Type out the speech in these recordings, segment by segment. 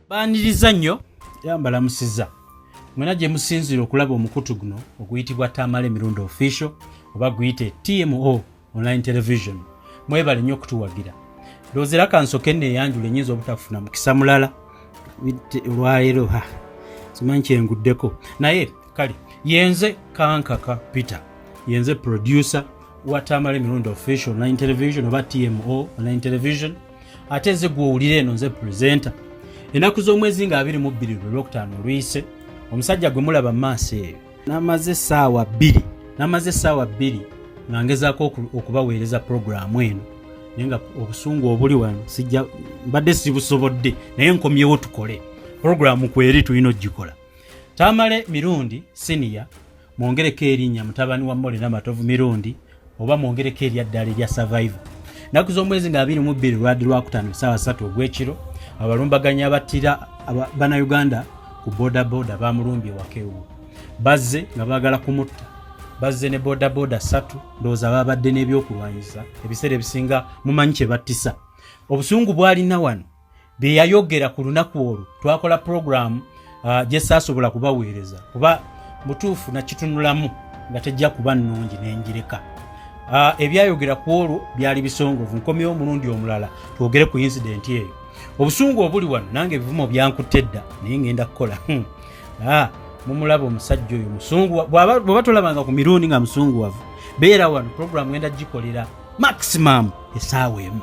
Baniriza nnyo yambala musiza mwena gye musinzira okulaba omukutu guno oguyitibwa Tamale Mirundi Official oba guyite TMO online television. Mwebale nnyo okutuwagira. Ndowooza kansoke neeyanjula ennyinza obutafuna mukisa mulala olwaleero simanyi kyenguddeko naye kale yenze Kankaka Peter yenze producer wa Tamale Mirundi Official online television oba TMO online television ate nze gw'owulira eno nze presenter. Ennaku z'omwezi nga 22 Lwokutaano oluyise omusajja gwe mulaba mu maaso eyo namaze essaawa 2 nga ngezaako okubaweereza puroguramu eno naye nga obusungu obuli wano mbadde sibusobodde naye nkomyewo tukole puroguramu kweri tulina ogikola. Tamale Mirundi senior mwongereko erinnya mutabani wa Mole Namatovu Mirundi oba mwongereko eryaddala erya Survivor. Ennaku z'omwezi nga 22 Lwokutaano essaawa 3 ogw'ekiro abalumbaganya abattira Bannayuganda ku bodaboda bamulumbye wakewu bazze nga baagala kumutta bazze ne bodaboda 3 ndowooza babadde n'ebyokulwanyisa ebiseera ebisinga mumanyi kye battisa. Obusungu bwalina wano bye yayogera ku lunaku olwo twakola puroguramu gye saasobola kubaweereza kuba mutuufu nakitunulamu nga tejja kuba nnungi n'enjireka. Ebyayogera ku olwo byali bisongovu nkomyewo omulundi omulala twogere ku incident eyo. Obusungu obuli wano nange ebivumo byankutte dda naye ngenda kukola mumulaba omusajja oyo musungu bw'oba tolabanga ku mirundi nga musunguwavu beera wano puroguramu ngenda gikolera maximum essaawa emu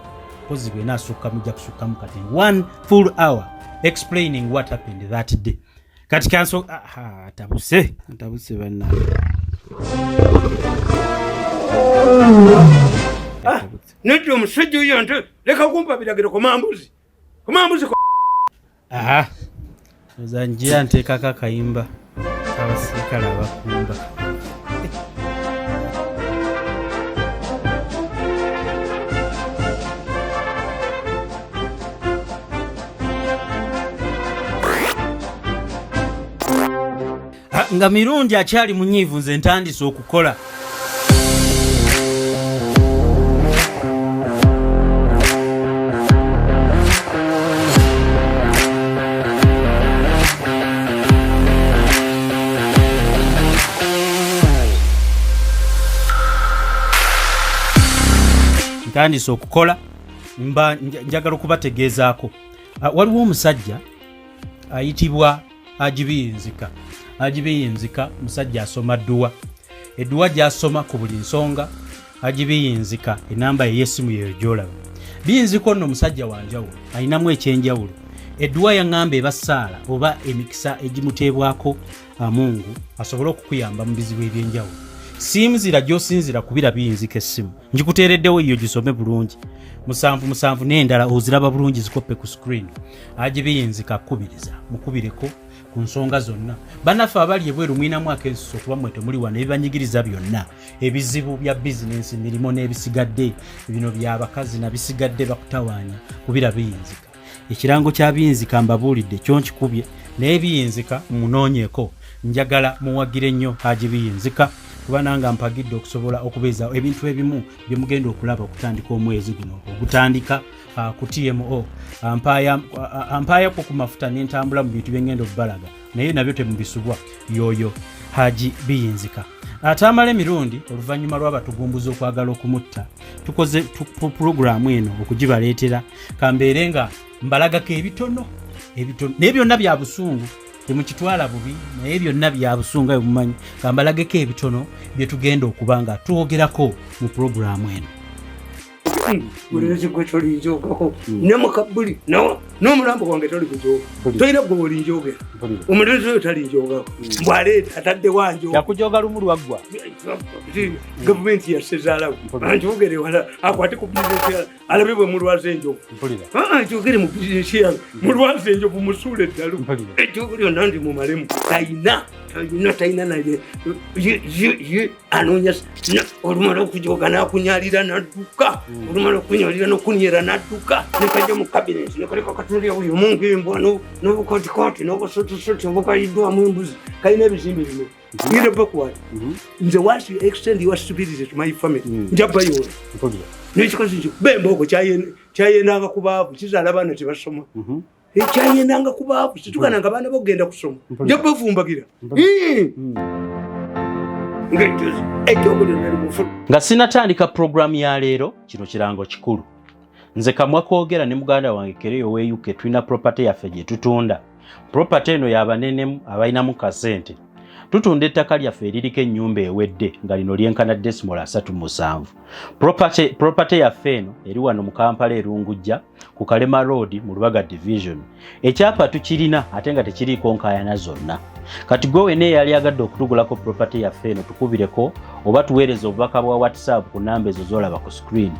kozi bwe naasukka mujja kusukkamu kati 1 full hour explaining what happened that day. Kati kanso atabuse banna nedda omusajja oyo nte leka kumpa biragiro komambuzi oza njira nteekako akayimba abasirikale abakumba nga Mirundi akyali munyiivu nze ntandise okukola. Ntandise okukola njagala okubategeezaako waliwo omusajja ayitibwa Agibiyinzika musajja asoma edduwa gy'asoma ku buli nsonga. Agibiyinzika enamba ey'essimu yeyo gy'olaba. Biyinzika nno musajja wanjawulo ayinamu ekyenjawulo. Edduwa yaŋŋamba eba ssaala oba emikisa egimuteebwako Mungu asobole okukuyamba mu bizibu eby'enjawulo. Simuzira gy'osinzira kubira Biyinzika essimu njikuteereddewo iyo gisome bulungi 7 n'endala oziraba bulungi zikoppe ku screen. Agibiyinzika akubiriza mukubireko ku nsonga zonna. Bannaffe abali ebweru mwinamu akensuso kuba mwe temuli wano ebibanyigiriza byonna ebizibu bya bizinensi mirimo n'ebisigadde bino by'abakazi nabisigadde bakutawaanya kubira Biyinzika. Ekirango kya Biyinzika mbabuulidde kyo nkikubye naye Biyinzika munoonyeeko njagala muwagire nnyo Agibiyinzika kuba nanga mpagidde okusobola okubeeza ebintu ebimu bye mugenda okulaba okutandika omwezi guno ogutandika ku TMO ampaaya ku mafuta n'entambula mu bintu byengenda okubalaga naye nabyo temubisubwa yoyo Agibiyinzika. Tamale Mirundi oluvannyuma lw'abatugumbuza okwagala okumutta tukoze puroguramu eno okugibaleetera kambeere nga mbalagako ebitono naye byonna bya busungu temukitwala bubi naye byonna bya busungu ayo mumanyi kambalageko ebitono bye tugenda okuba nga twogerako mu puroguramu eno. Ulezi gwe tolinjogako nemukabuli n'omulambo gwange toli kujoga toyina gwe olinjogera omulezi oyo talinjogako mbwaleeta atadde wanjo yakujoga lumu lwaggwa gavumenti yasezaalawo anjogere wala akwate ku bizinesi alabe bwe mulwaza enjovu njogere mu bizinesi yange mulwaza enjovu musuula eddalu ejjogo lyonna ndi mumalemu talina naye anoonya olumala okujoga n'akunyalira n'adduka olumala okunyalira n'okunyera n'adduka nekajja mu kabineti nekaleka katunulira buli omu ng'embwa n'obukotikoti n'obusotosoti obukayiddwamu embuzi kalina ebizimbe bino ngire backward nze once you extend your stupidity to my family njabbayola n'ekikozi ekyo bembogo kyayendanga ku baavu kizaala abaana tebasoma kyayendanga ku baavu kitukananga abaana bokugenda kusoma nja bavumbagira nga sinatandika puroguramu ya leero kino kirango kikulu nze Kamwa Koogera ne muganda wange Kereyo w'eUK tulina property yaffe gye tutunda. Property eno y'abanenemu abalinamu kasente. Tutunda ettaka lyaffe eririko ennyumba ewedde nga lino lyenkana decimal 37. Property yaffe eno eri wano mu Kampala Erungujja ku Kalema Road mu Lubaga Division. Ekyapa tukirina ate nga tekiriiko nkaayana zonna. Kati gwe wene yali agadde okutugulako property yaffe eno tukubireko oba tuweereza obubaka bwa WhatsApp ku namba ezo z'olaba ku screen.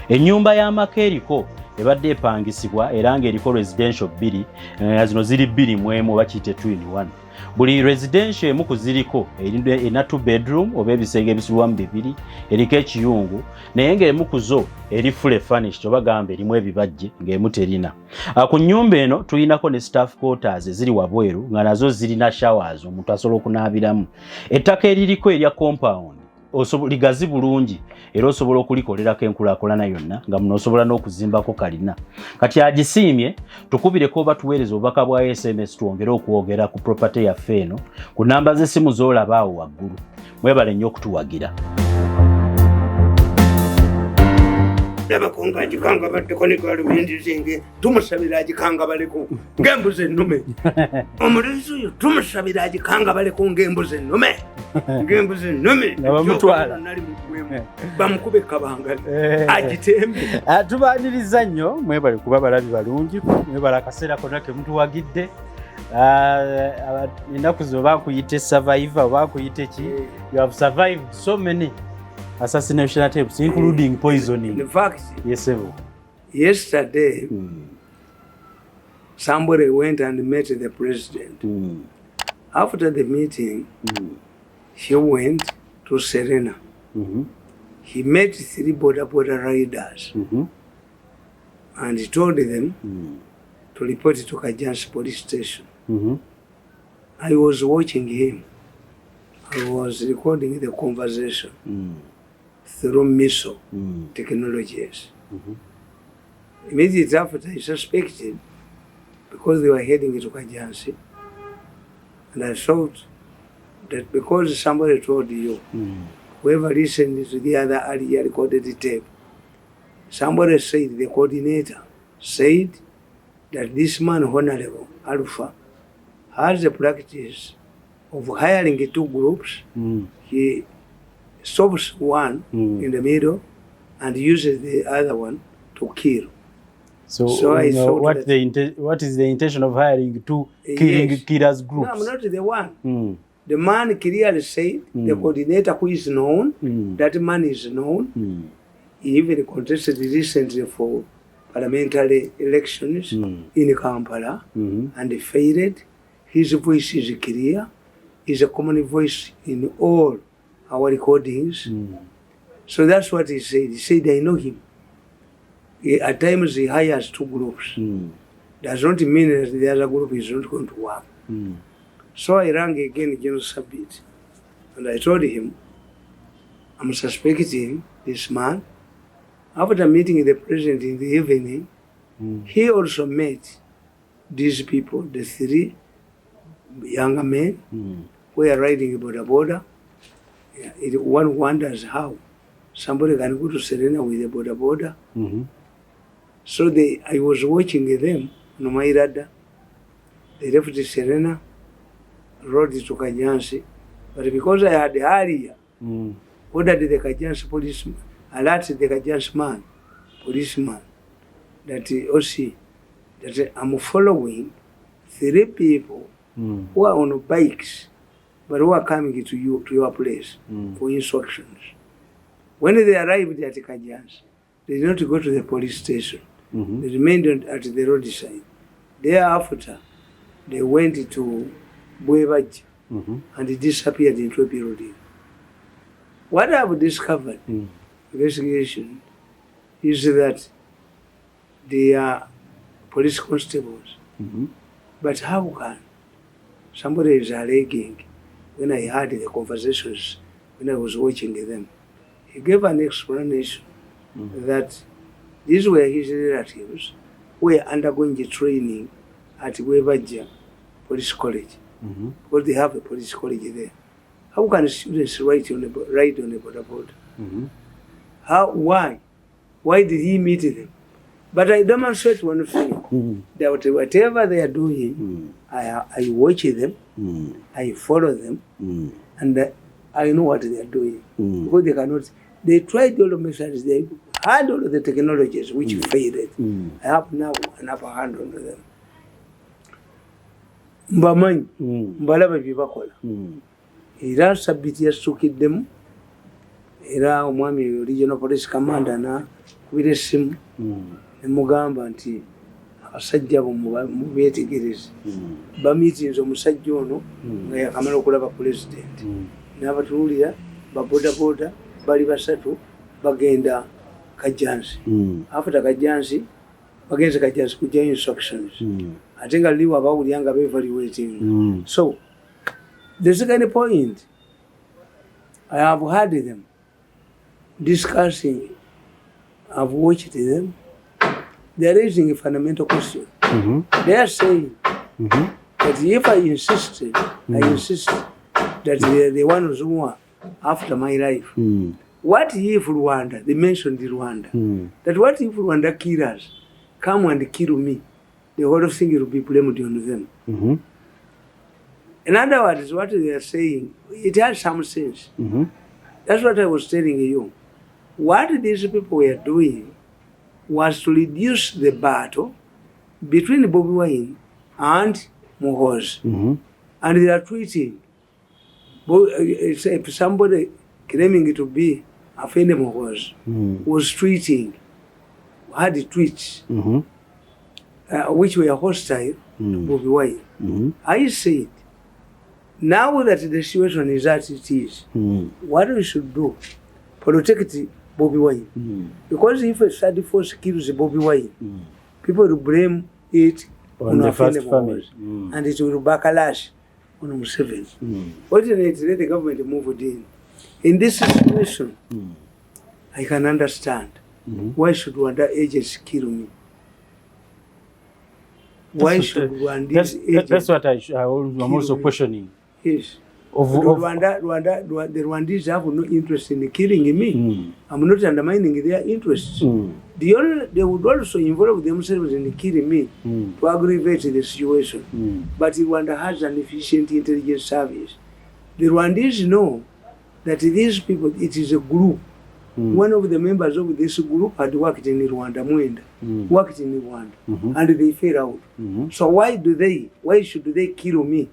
Ennyumba y'amaka eriko ebadde epangisibwa era ng'eriko residential 2 zino ziri 2 mu emu oba kiyite 2 in 1. Buli residential emu kuziriko erina 2 bedroom oba ebisenge ebisulwamu 2 eriko ekiyungu naye ng'emu kuzo eri fully furnished oba gamba erimu ebibajje ng'emu terina. Ku nnyumba eno tulinako ne staff quarters eziri wabweru nga nazo zirina showers omuntu asobola okunaabiramu. Ettaka eririko erya compound ligazi bulungi era osobola okulikolerako enkulaakulana yonna nga muno osobola n'okuzimbako kalina. Kati agisiimye tukubireko oba tuweereza obubaka bwa SMS twongere okwogera ku property yaffe eno ku namba z'essimu z'olaba awo waggulu. Mwebale nnyo okutuwagira. Abakonga agikanga baddeko ne gaalubindi zinge tumusabira agikanga baleko ng'embuzi ennume. Omulenzi oyo tumusabira agikanga baleko ng'embuzi ennume. Ng'embuzi ennume. Bamutwala. Bamukube kabanga agitembe. Tubaaniriza nnyo mwebale kuba balabi balungi. Mwebale akaseera konna ke mutuwagidde. Ennaku zo bankuyite survivor bankuyite ki. You have survived so many assassination attempts, including poisoning. In fact, yes, yesterday, somebody went and met the president. After the meeting, he went to Serena. He met 3 border riders and he told them to report to Kajansi police station. I was watching him. I was recording the conversation through missile technologies. Immediately after, I suspected because they were heading to Kajansi, and I thought that because somebody told you, whoever listened to the other earlier recorded tape, somebody said, the coordinator said that this man, Honorable Alpha, has a practice of hiring 2 groups. He stops one in the middle and uses the other one to kill. So I thought what is the intention of hiring 2 killers groups? No, I'm not the one. The man clearly said, the coordinator who is known, that man is known. He even contested recently for parliamentary elections in Kampala and failed. His voice is clear. Is a common voice in all our recordings. So that's what he said. He said, I know him. At times he hires 2 groups. Does not mean that the other group is not going to work. So I rang again General Sabit and I told him, I'm suspecting this man. After meeting the president in the evening, he also met these people, the 3 younger men, who are riding border. One wonders how somebody can go to Serena with a border. So I was watching them on my radar. They left Serena, rode to Kajansi, but because I had earlier ordered the Kajansi policeman, alerted the Kajansi policeman, that OC, that I'm following 3 people who are on bikes, but who are coming to your place for instructions. When they arrived at Kajansi, they did not go to the police station. They remained at the roadside. Thereafter, they went to Bwebaji and disappeared into a building. What I have discovered, investigation, is that they are police constables. But how can somebody is alleging, when I heard the conversations, when I was watching them, he gave an explanation that these were his relatives who were undergoing the training at Webaja Police College, because they have a police college there. How can students ride on a border board? Why? Why did he meet them? But I demonstrate one thing, that whatever they are doing, I watch them, I follow them, and I know what they are doing. Because they cannot, they tried all the methods, they had all of the technologies which failed. I have now an upper hand on them. Mbamanyi, mbalaba bye bakola. Era sabiti yasukkiddemu, era omwami regional police commander na kubira essimu ne mugamba nti abasajja bo mubeetegereze. Bamiitinze omusajja ono nga yakamala okulaba president. N'abatuulira babodaboda bali basatu bagenda Kajansi. After Kajansi, bagenze Kajansi kujja instructions. Ate nga liwa bawulira nga beevaluating. So, the second point, I have heard them discussing, I've watched them, they are raising a fundamental question. They are saying that if I insist that they are the ones who are after my life, what if Rwanda, they mentioned Rwanda, that what if Rwanda killers come and kill me? The whole thing will be blamed on them. In other words, what they are saying, it has some sense. That's what I was telling you. What these people were doing was to reduce the battle between Bobi Wine and Muhoozi. And they are tweeting. If somebody claiming to be Afeni Muhoozi was tweeting, had tweets which were hostile to Bobi Wine. I said, now that the situation is as it is, what we should do, protect Bobi Wine. Because if a study force kills Bobi Wine, people will blame it on the first family, and it will backlash on Museveni. Fortunately, the government moved in. In this situation, I can understand why should Rwanda agents kill me? Why should Rwandese agents? That's what I'm also questioning. Yes. The Rwandese have no interest in killing me. I'm not undermining their interests. They would also involve themselves in killing me to aggravate the situation. But Rwanda has an efficient intelligence service. The Rwandese know that these people, it is a group. One of the members of this group had worked in Rwanda, worked in Rwanda, and they fell out. So why should they kill me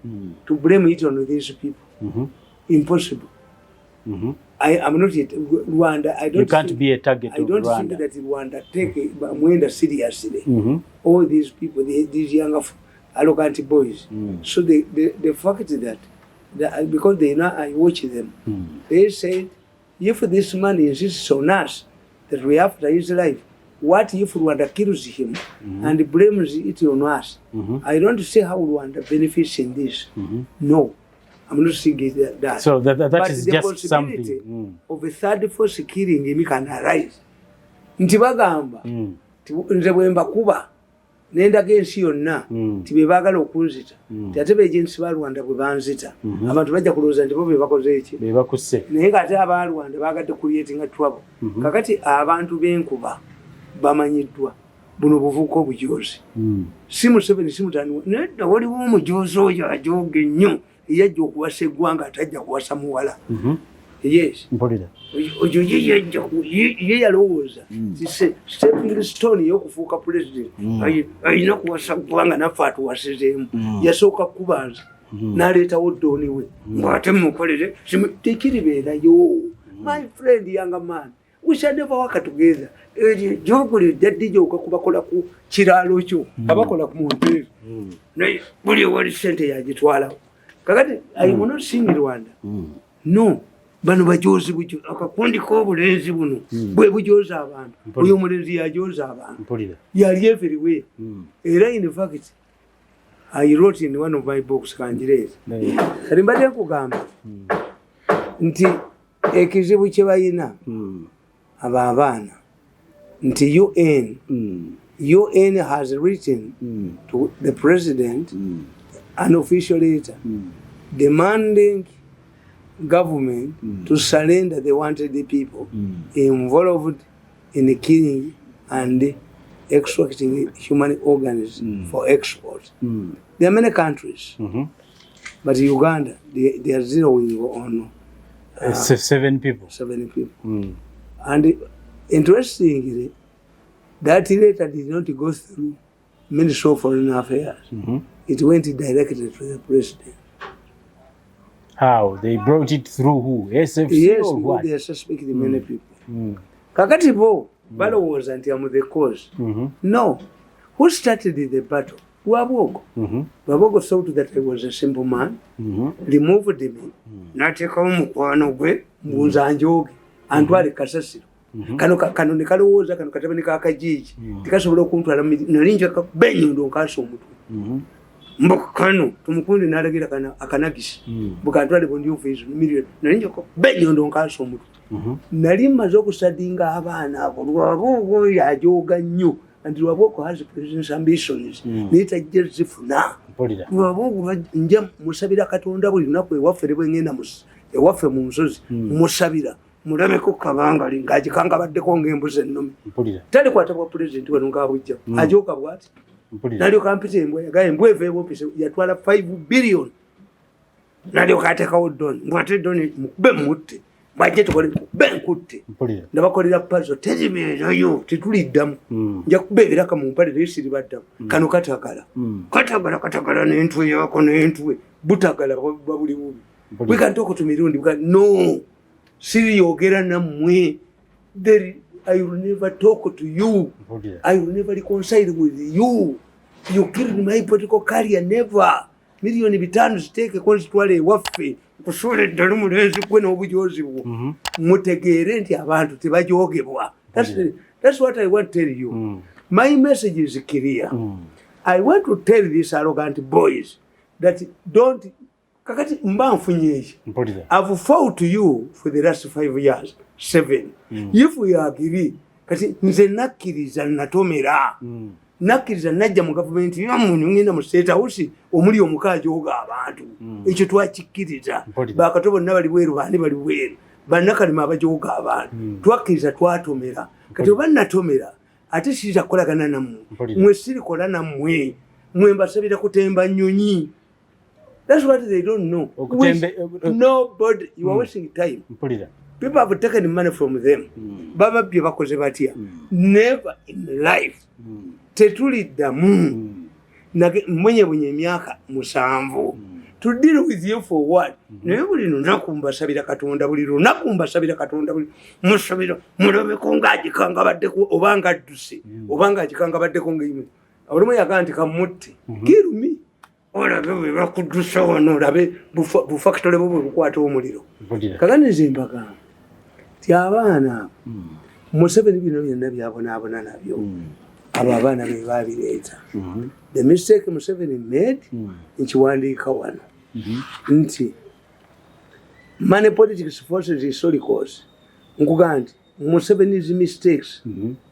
to blame it on these people? Impossible. I am not yet Rwanda. I don't. You can't be a target of Rwanda. I don't think that Rwanda take Mwenda seriously. All these people, these young arrogant boys. So the fact that because they know I watch them, they said, if this man insists on us that we have to his life, what if Rwanda kills him and blames it on us? I don't see how Rwanda benefits in this. No, I'm not saying that. So that but is the just something of a third force killing him can arise. Ntibagamba nze bwemba kuba nendaga ensi yonna tibe baagala okunzita ate begensi ba Rwanda bwe banzita abantu bajja kulowooza nti bo be bakoze eki be bakuse naye ng'ate aba Rwanda baagadde creating trouble. Kakati abantu b'enkuba bamanyiddwa buno buvubuka obujoozi si Museveni si mutani nedda waliwo omujoozi oyo ajooga ennyo eyajja okuwasa eggwanga atajja kuwasa muwala. Yes. Ojo ye yalowooza stepping stone y'okufuuka president alina kuwasa ggwanga naffe atuwasizeemu yasooka kubanza n'aleetawo ddooni we ng'ate mukolere tekiribeerayo. My friend, younger man, we shall never work together. Joguli daddy joka kubakola ku kiraalo kyo abakola ku monteeri naye buli wali ssente yagitwala. Kakati I will not sing Rwanda. No. Bano bajoozi bujo akakundi k'obulenzi buno bwe bujooza abantu oyo omulenzi yajooza abantu yali everywhere. Era in fact I wrote in one of my books kanjireeza kati mbadde nkugamba nti ekizibu kye balina abo abaana nti UN has written to the president an official letter demanding government to surrender the wanted people involved in killing and extracting human organs for export. There are many countries, but Uganda, they are zeroing on 7 people. 7 people. And interestingly, that letter did not go through Ministry of Foreign Affairs. It went directly to the president. How? They brought it through who? SFC yes, or what? They are suspecting many people. Kakati bo, balo was anti-am the cause. No. Who started the battle? Wabogo. Wabogo thought that I was a simple man, removed me, nateka omukwano gwe, mbuza njoge, antwale kasasiro. Kano nekalowoza kano katabani kakajiji. Tikasobola okuntwala nalinja benyo ndo nkaso omutu. Mboka kano tumukundi nalagira kana akanagisi. Bukatwale bondi office million nalinja benyo ndo nkaso omutu. Nali maze okusadinga abaana abo lwabogo yajoga nnyo. And Lwaboko has president's ambitions. Nita jezifuna. Lwaboko nja musabira katonda buli lunaku ewaffe ngenda ewaffe mu nsozi musabira. Mulameko kabanga lingaji kanga baddeko ng'embuzi ennume. Tali kwatabwa president wano ng'abujja. Ajoka bwati. Nalyo kampita embwa yagaye embwa eva ewopise yatwala 5 billion. Nalyo kateekawo Don. Mbwate Don mukube mutte. Bajje tukole benkutte. Ndabakolera puzzle tezimeeyo tituliddamu. Nja kubeeraka mu mpale lesiri baddamu. Kano katagala. Katagala n'entwe yako n'entwe. Butagala babuli bubi. We can talk to mirundi. No. Siri yogera nammwe. I will never talk to you. I will never reconcile with you. You killed my political career. Never. Milioni 5 ziteke kwa zitwale waffe. Kusole ddala mulenzi gwe n'obujozi bwo. Mutegeere nti abantu tebajogebwa. That's what I want to tell you. My message is clear. I want to tell these arrogant boys that don't kakati mbanfunyeje. I've fought to you for the last 5 years, 7. If we agree, kati nze nakkiriza natomera. Nakkiriza najja mu government yamunyu ngenda mu state house omuli omukaaji oga abantu. Ekyo twakikkiriza. Bakatobo nabali bweru bani bali bweru. Bannakalima abajoga abantu. Twakkiriza twatomera. Kati obannatomera ate siza kolagana nammwe. Mwe siri kola nammwe. Mwe mbasabira kutemba nnyonyi. That's what they don't know. Nobody, you are wasting time. People have taken money from them. Baba bye bakoze batya. Never in life. Tetuliddamu. Mwenye emyaka 7. To deal with you for what? Naye buli lunaku mbasabira Katonda buli lunaku mbasabira Katonda buli musabira mulabeko ng'agikanga baddeko obanga adduse obanga agikanga baddeko ng'imwe. Olumu yagaa nti kamutte. Kill me. Olabe bwe bakudusa wano olabe bufakitole bwe bukwata omuliro. Kagane zimbagamba ti abaana Museveni bino byonna byabonaabona nabyo. Abo abaana be babireeta. The mistake Museveni made nkiwandiika wano nti money politics forces historicals nkugamba nti Museveni's mistakes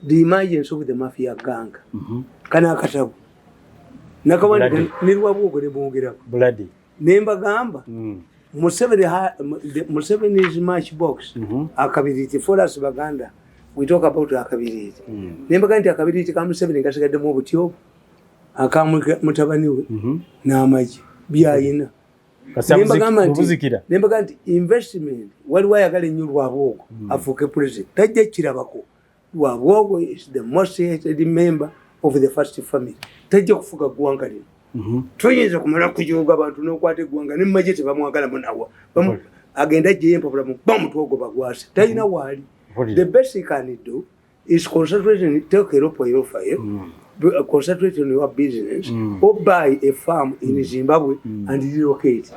the emergence of the mafia gang kana akatabu nakawandi nirwabugo ne bongerako bloody nemba gamba Museveni's matchbox akabiriti for us Baganda we talk about akabiriti nemba kanti akabiriti ka Museveni kasigadde mu butyo akamutabani we n'amaji byayina nemba kanti investment wali wayagala ennyo Lwabwogo afuuke president tajja kirabako Lwabwogo is the most hated member of the first family tajja kufuga ggwanga lino toyinza kumala kujoga abantu n'okwata eggwanga ne mmaje tebamwagala munawa agenda gye empapula mu bamutwogo bagwase talina waali. The best he can do is concentrate and take care of your fire, concentrate on your business, or buy a farm in Zimbabwe and relocate.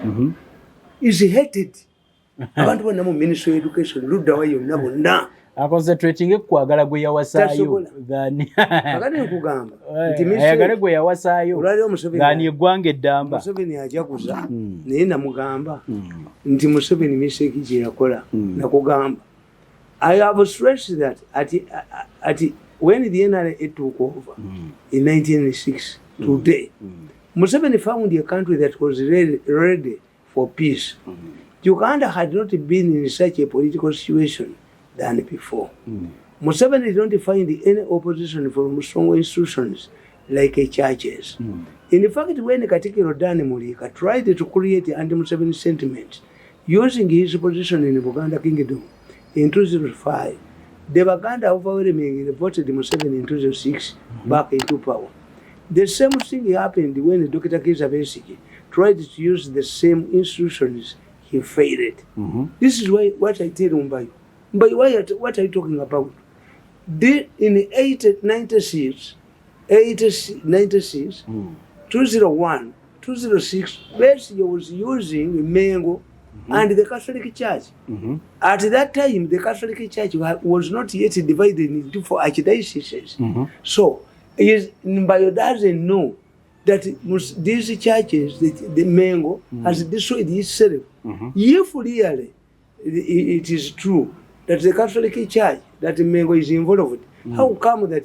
Is hated. Abantu bonna mu Ministry of Education ludda wayo nabo na concentrating kwagala gwe yawasaayo gani agane nkugamba ayagala gwe yawasaayo gani eggwanga eddamba Museveni ajaguza naye namugamba nti Museveni mistake gye yakola nakugamba I have stressed that at when the NRA took over in 1996, today, Museveni found a country that was ready for peace. Uganda had not been in such a political situation than before. Museveni did not find any opposition from strong institutions like churches. In fact, when Katikiro Dani Mulika tried to create anti-Museveni sentiment using his position in the Buganda Kingdom in 2005, the Baganda overwhelmingly voted Museveni in 2006 back into power. The same thing happened when Dr. Kizza Besigye tried to use the same institutions. He failed. This is why what I tell Mbayo. Mbayo, what are you talking about? In 96, 201, 206, Besigye was using Mengo and the Catholic Church. At that time, the Catholic Church was not yet divided into 4 archdioceses. So, Mbayo doesn't know that these churches, the Mengo, has destroyed itself. If really it is true that the Catholic Church, that Mengo is involved, how come that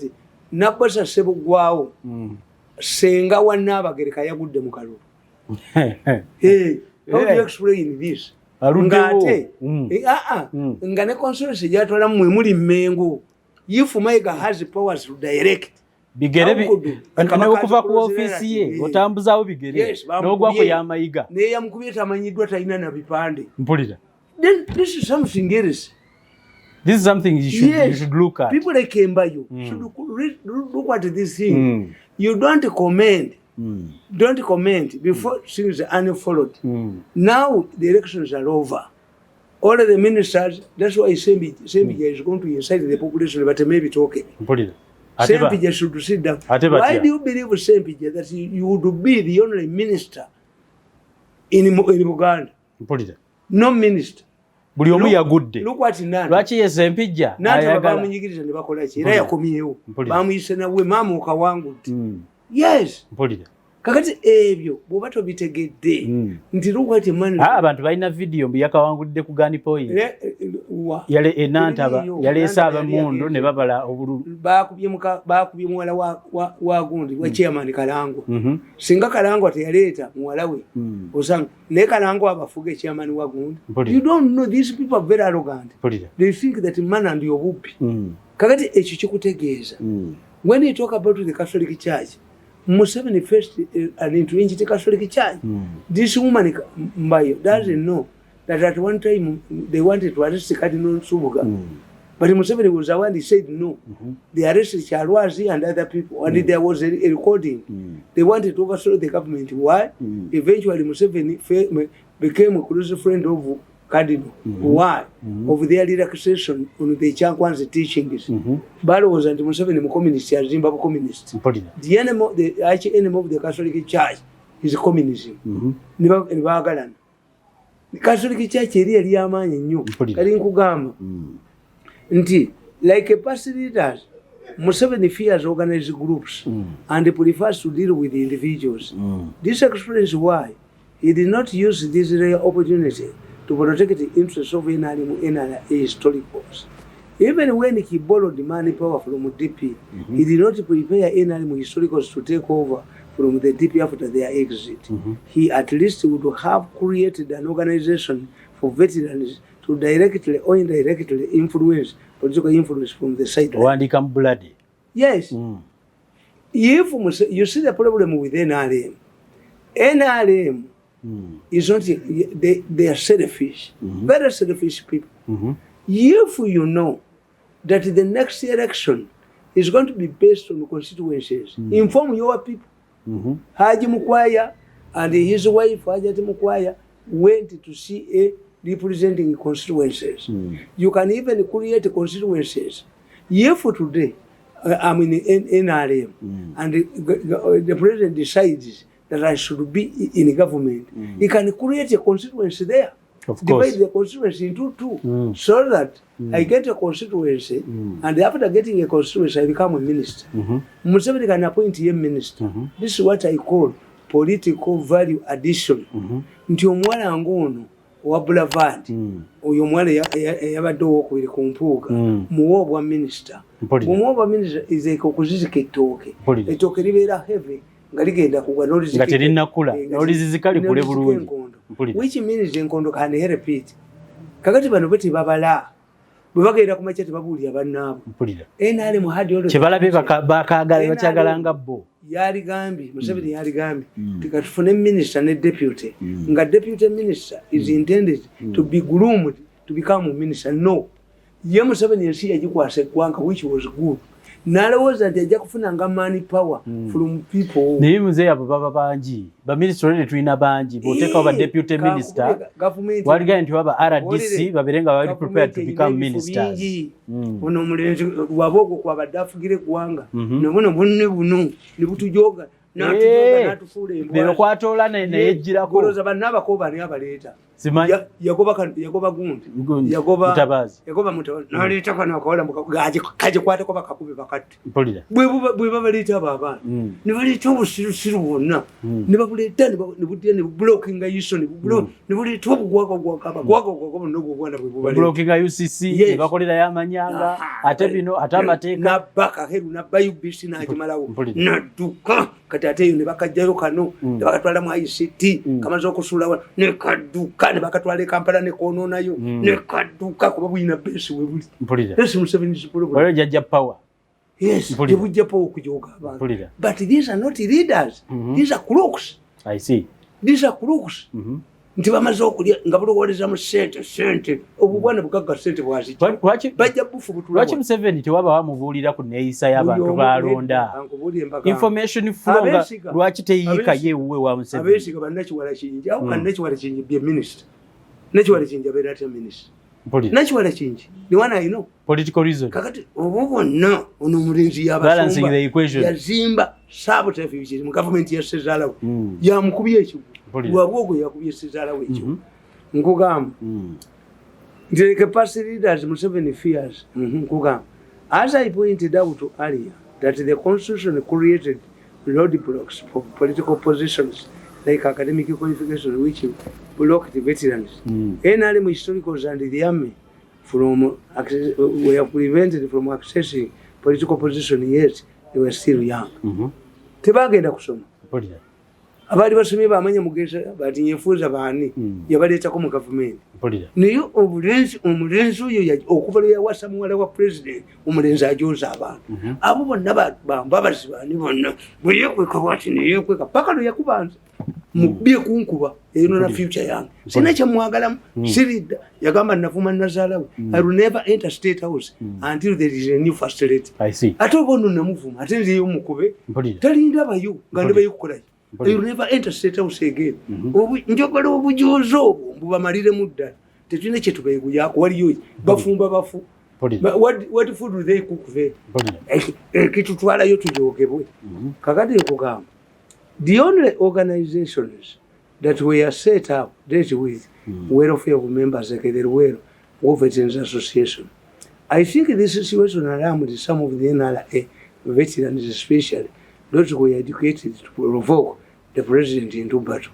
Nabasa Sebo Guao, Senga Wanaba Gerikaya Gudemukaro? Hey, how do you explain this? Ngate, Ngane consultancy Yatola Mumuri Mengo. If Mega has the powers to direct. Bigere okuva ku ofisi ye otambuzaawo bigere n'ogwa ku y'amayiga ne yamukubita amanyidwa talina na bipande mpulira. Then this is something else. This is something you should look at. People like Mbayo should look at this thing. You don't comment. Don't comment before things are unfollowed. Now the elections are over. All of the ministers, that's why Sembija is going to incite the population, but maybe talking. Sembija should sit down. Why do you believe Sembija that you would be the only minister in Uganda? No minister. Buli omu yagudde. Look what Nandi. Lwaki ye Sembija ayagala. Bamunyigiriza ne bakola ki era yakomyewo. Bamuyise nawe maama okawangu. Yes. Mpulira. Kakati ebyo bwoba tobitegedde nti lukwati mani abantu balina video mbi yakawangudde ku Gani Point yale enantaba yale esaba mundu ne babala obulu bakubye muwala wa gundi wa chairman Kalango singa Kalango ateyaleta muwala we osanga ne Kalango abafuge chairman wa gundi. You don't know, these people are very arrogant. They think that man and your whoopee. Kakati ekyo kikutegeeza when you talk about the Catholic Church, Museveni first an into the Catholic Church. This woman Mbayo doesn't know that at one time they wanted to arrest Cardinal Subuga. But Museveni was the one who said no. They arrested Charwazi and other people, and there was a recording. They wanted to overthrow the government. Why? Eventually Museveni became a close friend of Cardinal. Why? Of their relaxation on the Chankwan's teachings. Baro was anti-Museveni communist, Zimbabwe communist. The enemy, the arch enemy of the Catholic Church is communism. The Catholic Church really amaanyi nnyo. Kali nkugamba nti like past leaders, Museveni fears organized groups and prefers to deal with the individuals. This explains why he did not use this rare opportunity to protect the interests of NRA historicals. Even when he borrowed money power from DP, he did not prepare NRA historicals to take over from the DP after their exit. He at least would have created an organization for veterans to directly or indirectly influence political influence from the side. Bloody. Yes. If you see the problem with NRM, NRM is not, they are selfish, very selfish people. If you know that the next election is going to be based on constituencies, inform your people. Haji Mukwaya and his wife Hajati Mukwaya went to see a representing constituencies. You can even create constituencies. If today I'm in NRM and the president decides that I should be in government, he can create a constituency there. Divide the constituency into two, so that I get a constituency, and after getting a constituency, I become a minister. Museveni can appoint a minister. This is what I call political value addition. Nti omwana ngono wa Boulevard oyo mwale yabadde owokubiri ku mpuuga muwa obwa minisita bw'omuwa obwa minisita izeeka okuzizika ettooke libeera heavy nga ligenda kugwa nga terinakula n'olizizika likule bulungi which means enkondo can help it kakati bano bwe tebabala bwe bagenda ku makya tebabuulira bannaabwe NRM had already kyebalabe bakyagalanga bo yaligambye Museveni yaligambye tikatufune minister ne deputy nga deputy minister is intended to be groomed to become a minister. No, ye Museveni yensi yagikwasa eggwanga which was good. Nalowooza nti ajja kufunanga money power from people. Naye muzeeyi abo baba bangi baminisita olwedde tulina bangi bw'oteekawo ba deputy minister waligambye nti waba RDC babeere nga bali prepared to become ministers. Ono omulenzi waba ogwo kwabadde afugira eggwanga nobuno bunne buno ne butujoga n'atufuula embwa kwatoola neyejjirako olowooza bannaabako bani abaleeta yagoba gundi yagoba mutabazi n'aleeta kano akawala kagikwateko bakakube bakatti bwe babaleeta abo abaana ne baleeta obusirusiru bwonna ne babuleeta ne budira ne bubulokinga iso ne buleeta obugwagagwaga bonna obwobwana bwe bubulokinga UCC ne bakolerayo amanyanga ate bino ate amateeka nabbaka heru nabba UBC n'agimalawo nadduka kati ate eyo ne bakajjayo kano ne bakatwala mu ICT kamaze okusuulawo ne kadduka ne bakatwala Kampala ne koonoonayo ne kadduka kuba buyina besi we buli besi Museveni waliwo jajja power. Yes, tebujja power okujoga abantu. But these are not leaders. These are crooks. I see. These are crooks. Nti bamaze okulya nga bulowooleza mu sente obubwana bugagga sente bwaziki bajja bufu butula. Lwaki Museveni tewaba wamubuulira ku neeyisa y'abantu b'alonda information flow nga lwaki teyiika yeewuwe wa Museveni? Abeesiga bannakiwala kingi awo kannakiwala kingi bye minisita nakiwala kingi abeera atya minisita nakiwala kingi ni wana ino political reason kakati obo bonna ono omulenzi balancing the equation yazimba sabotage ebikiri mu gavumenti ya Sezalawo yamukubye ekigo lwabwogo yakubye Sezalawo ekyo nkugamba nti like past leaders Museveni fears nkugamba as I pointed out earlier that the constitution created roadblocks for political positions like academic qualification which blocked the veterans. NRM historicals and the army were prevented from accessing political position yet they were still young. Tebagenda kusoma. Abali basomye bamanya mugeza bati nyefuza baani yabaleetako mu gavumenti. Naye omulenzi oyo okuva lwe yawasa muwala wa president omulenzi ajoza abantu. Abo bonna bambabazi baani bonna bwe yeekweka bwati ne yeekweka paka lwe yakubanza mubye kunkuba eno na future yange sina kyamwagalamu siridda yagamba navuma nazaalawe I will never enter state house until there is a new first lady. I see. Ate obono namuvuma ate nzeyo mukube talinda bayo nga ne bayikolayo I will never enter state house again. Njogala obujozi obwo mbubamalire mu ddala tetulina kye tubeeguyako waliyo bafumba bafu. What food do they cook there? Kitutwalayo tujogebwe kakati ekugamba the only organizations that were set up dealt with welfare of members like the Ruwero Veterans Association. I think this situation alarmed some of the NRA veterans especially those who were educated to provoke the president into battle.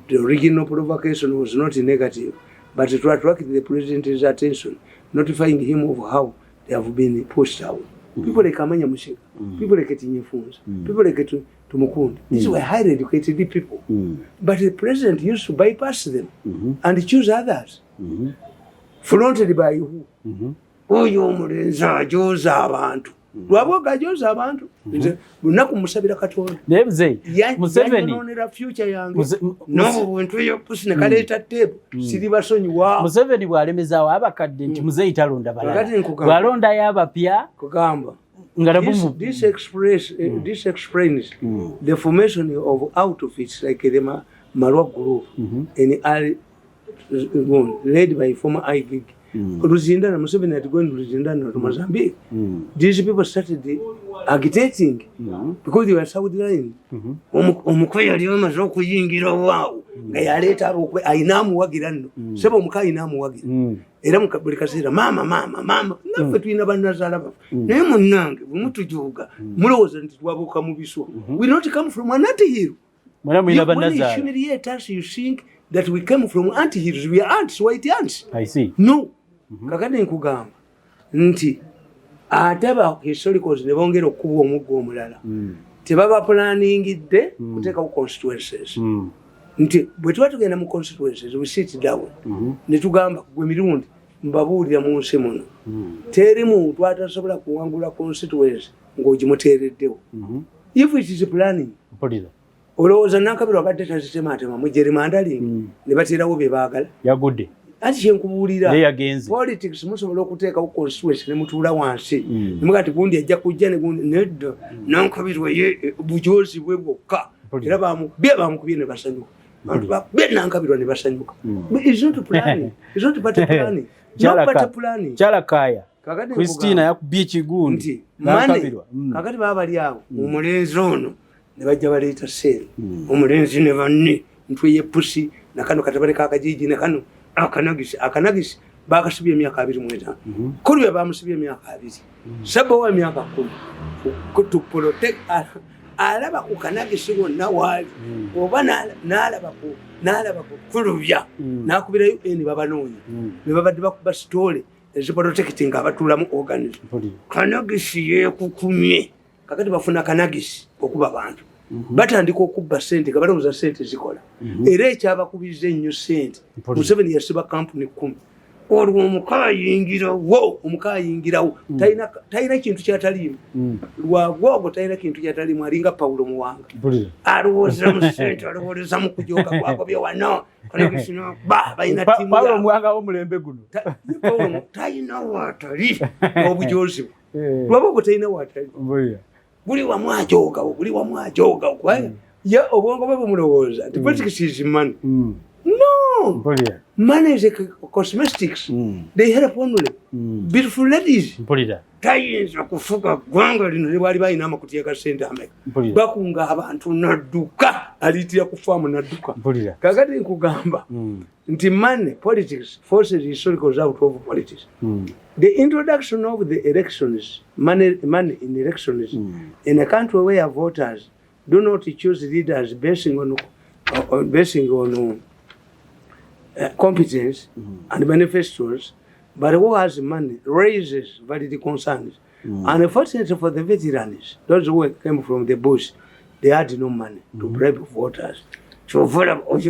The original provocation was not negative, but to attract the president's attention, notifying him of how they have been pushed out. People like Amanya Mushika, people like Tinyefunza, people like Tumukundi. These were highly educated people. But the president used to bypass them and choose others. Fronted by who? Oyo omulenzi ajoza abantu. Lwabwoga ajoza abantu. Lunaku musabira Katonda. Naye muzeeyi Museveni yanonera future yange. No buntu eyo pusi ne kaleeta teepu. Siri basonyiwa. Museveni bw'alemezaawo abakadde nti muzeeyi talonda balala. Bw'alondayo abapya kugamba. This explains the formation of outfits like the Marwa group in early led by former IGIG. Ruzindana Museveni had gone to Ruzindana to Mozambique. These people started agitating because they were Saudi line. Omukwe yali amaze okuyingira waawo nga yaleeta abokwe ayinaamu wagirano sebo omuka ayinaamu wagira era buli kaseera maama naffe tulina bannazaala bafe naye munnange bwe mutujuuga mulowooza nti twabuuka mu biswa we not come from another hill. When you humiliate us you think that we came from ant hills. We are ants, white ants. I see. No. Kakati nkugamba nti ataba historicals ne bongera okuba omuggo omulala. Tebaba planningidde kuteekawo constituencies. Nti bwe tuba tugenda mu constituencies we sit down ne tugamba gwe mirundi mbabuulira mu nsi muno teri muntu atasobola kuwangula constituency ng'ogimuteereddewo. If it is planning olowooza Nankabirwa abadde tazitematema mu gerrymandering ne bateerawo bye baagala yagudde anti kyenkubuulira yagenze politics musobola okuteekawo constituency ne mutuula wansi nemugati gundi ajja kujja ne gundi nedda Nankabirwa ye bujozi bwe bwokka era bamukubye ne basanyuka Nankabirwa ne basanyuka. It's not planning. It's not party planning. No party planning. Chalakaya Christina yakubye ekigundi Nankabirwa kakati baba bali awo omulenzi ono ne bajja baleeta sente omulenzi ne banne ntwe ye pusi nakano katabale kakajiji nakano akanagisi bakasibye emyaka 25 kuri bamusibye emyaka 2 sabo wa emyaka 10 to protect alaba ku kanagisi wonna waali oba n'alaba ku kulubya n'akubira UN babanoonya ne babadde bakuba sitole eziprotecting abatulamu organism kanagisi yeekukumye kakati bafuna kanagisi okuba abantu batandika okubba sente nga balowooza sente zikola era ekyabakubiza ennyo sente Museveni yasiba kampuni 10 olwo omukayingirawo talina kintu kyataliimu lwagwogo talina kintu kyataliimu alinga Pawulo Muwanga alowooza mu sente alowooleza mu kujooga gwagobye wano balina Pawulo Muwanga w'omulembe guno Pawulo talina waatali obujozi lwabwogo talina waatali buli wamu ajooga ye obwongo bwe bumulowooza nti politics is money. No, money is a cosmetics. They help only beautiful ladies. Tayinza kufuga gwanga lino ne bali balina amakutiya ga sente ameka bakunga abantu nadduka alitira kufaamu nadduka kakati nkugamba nti money politics forces historicals out of politics. The introduction of the elections money in elections in a country where voters do not choose leaders basing on competence and manifestos, but who has money raises valid concerns. Unfortunately for the veterans, those who came from the bush, they had no money to bribe voters. So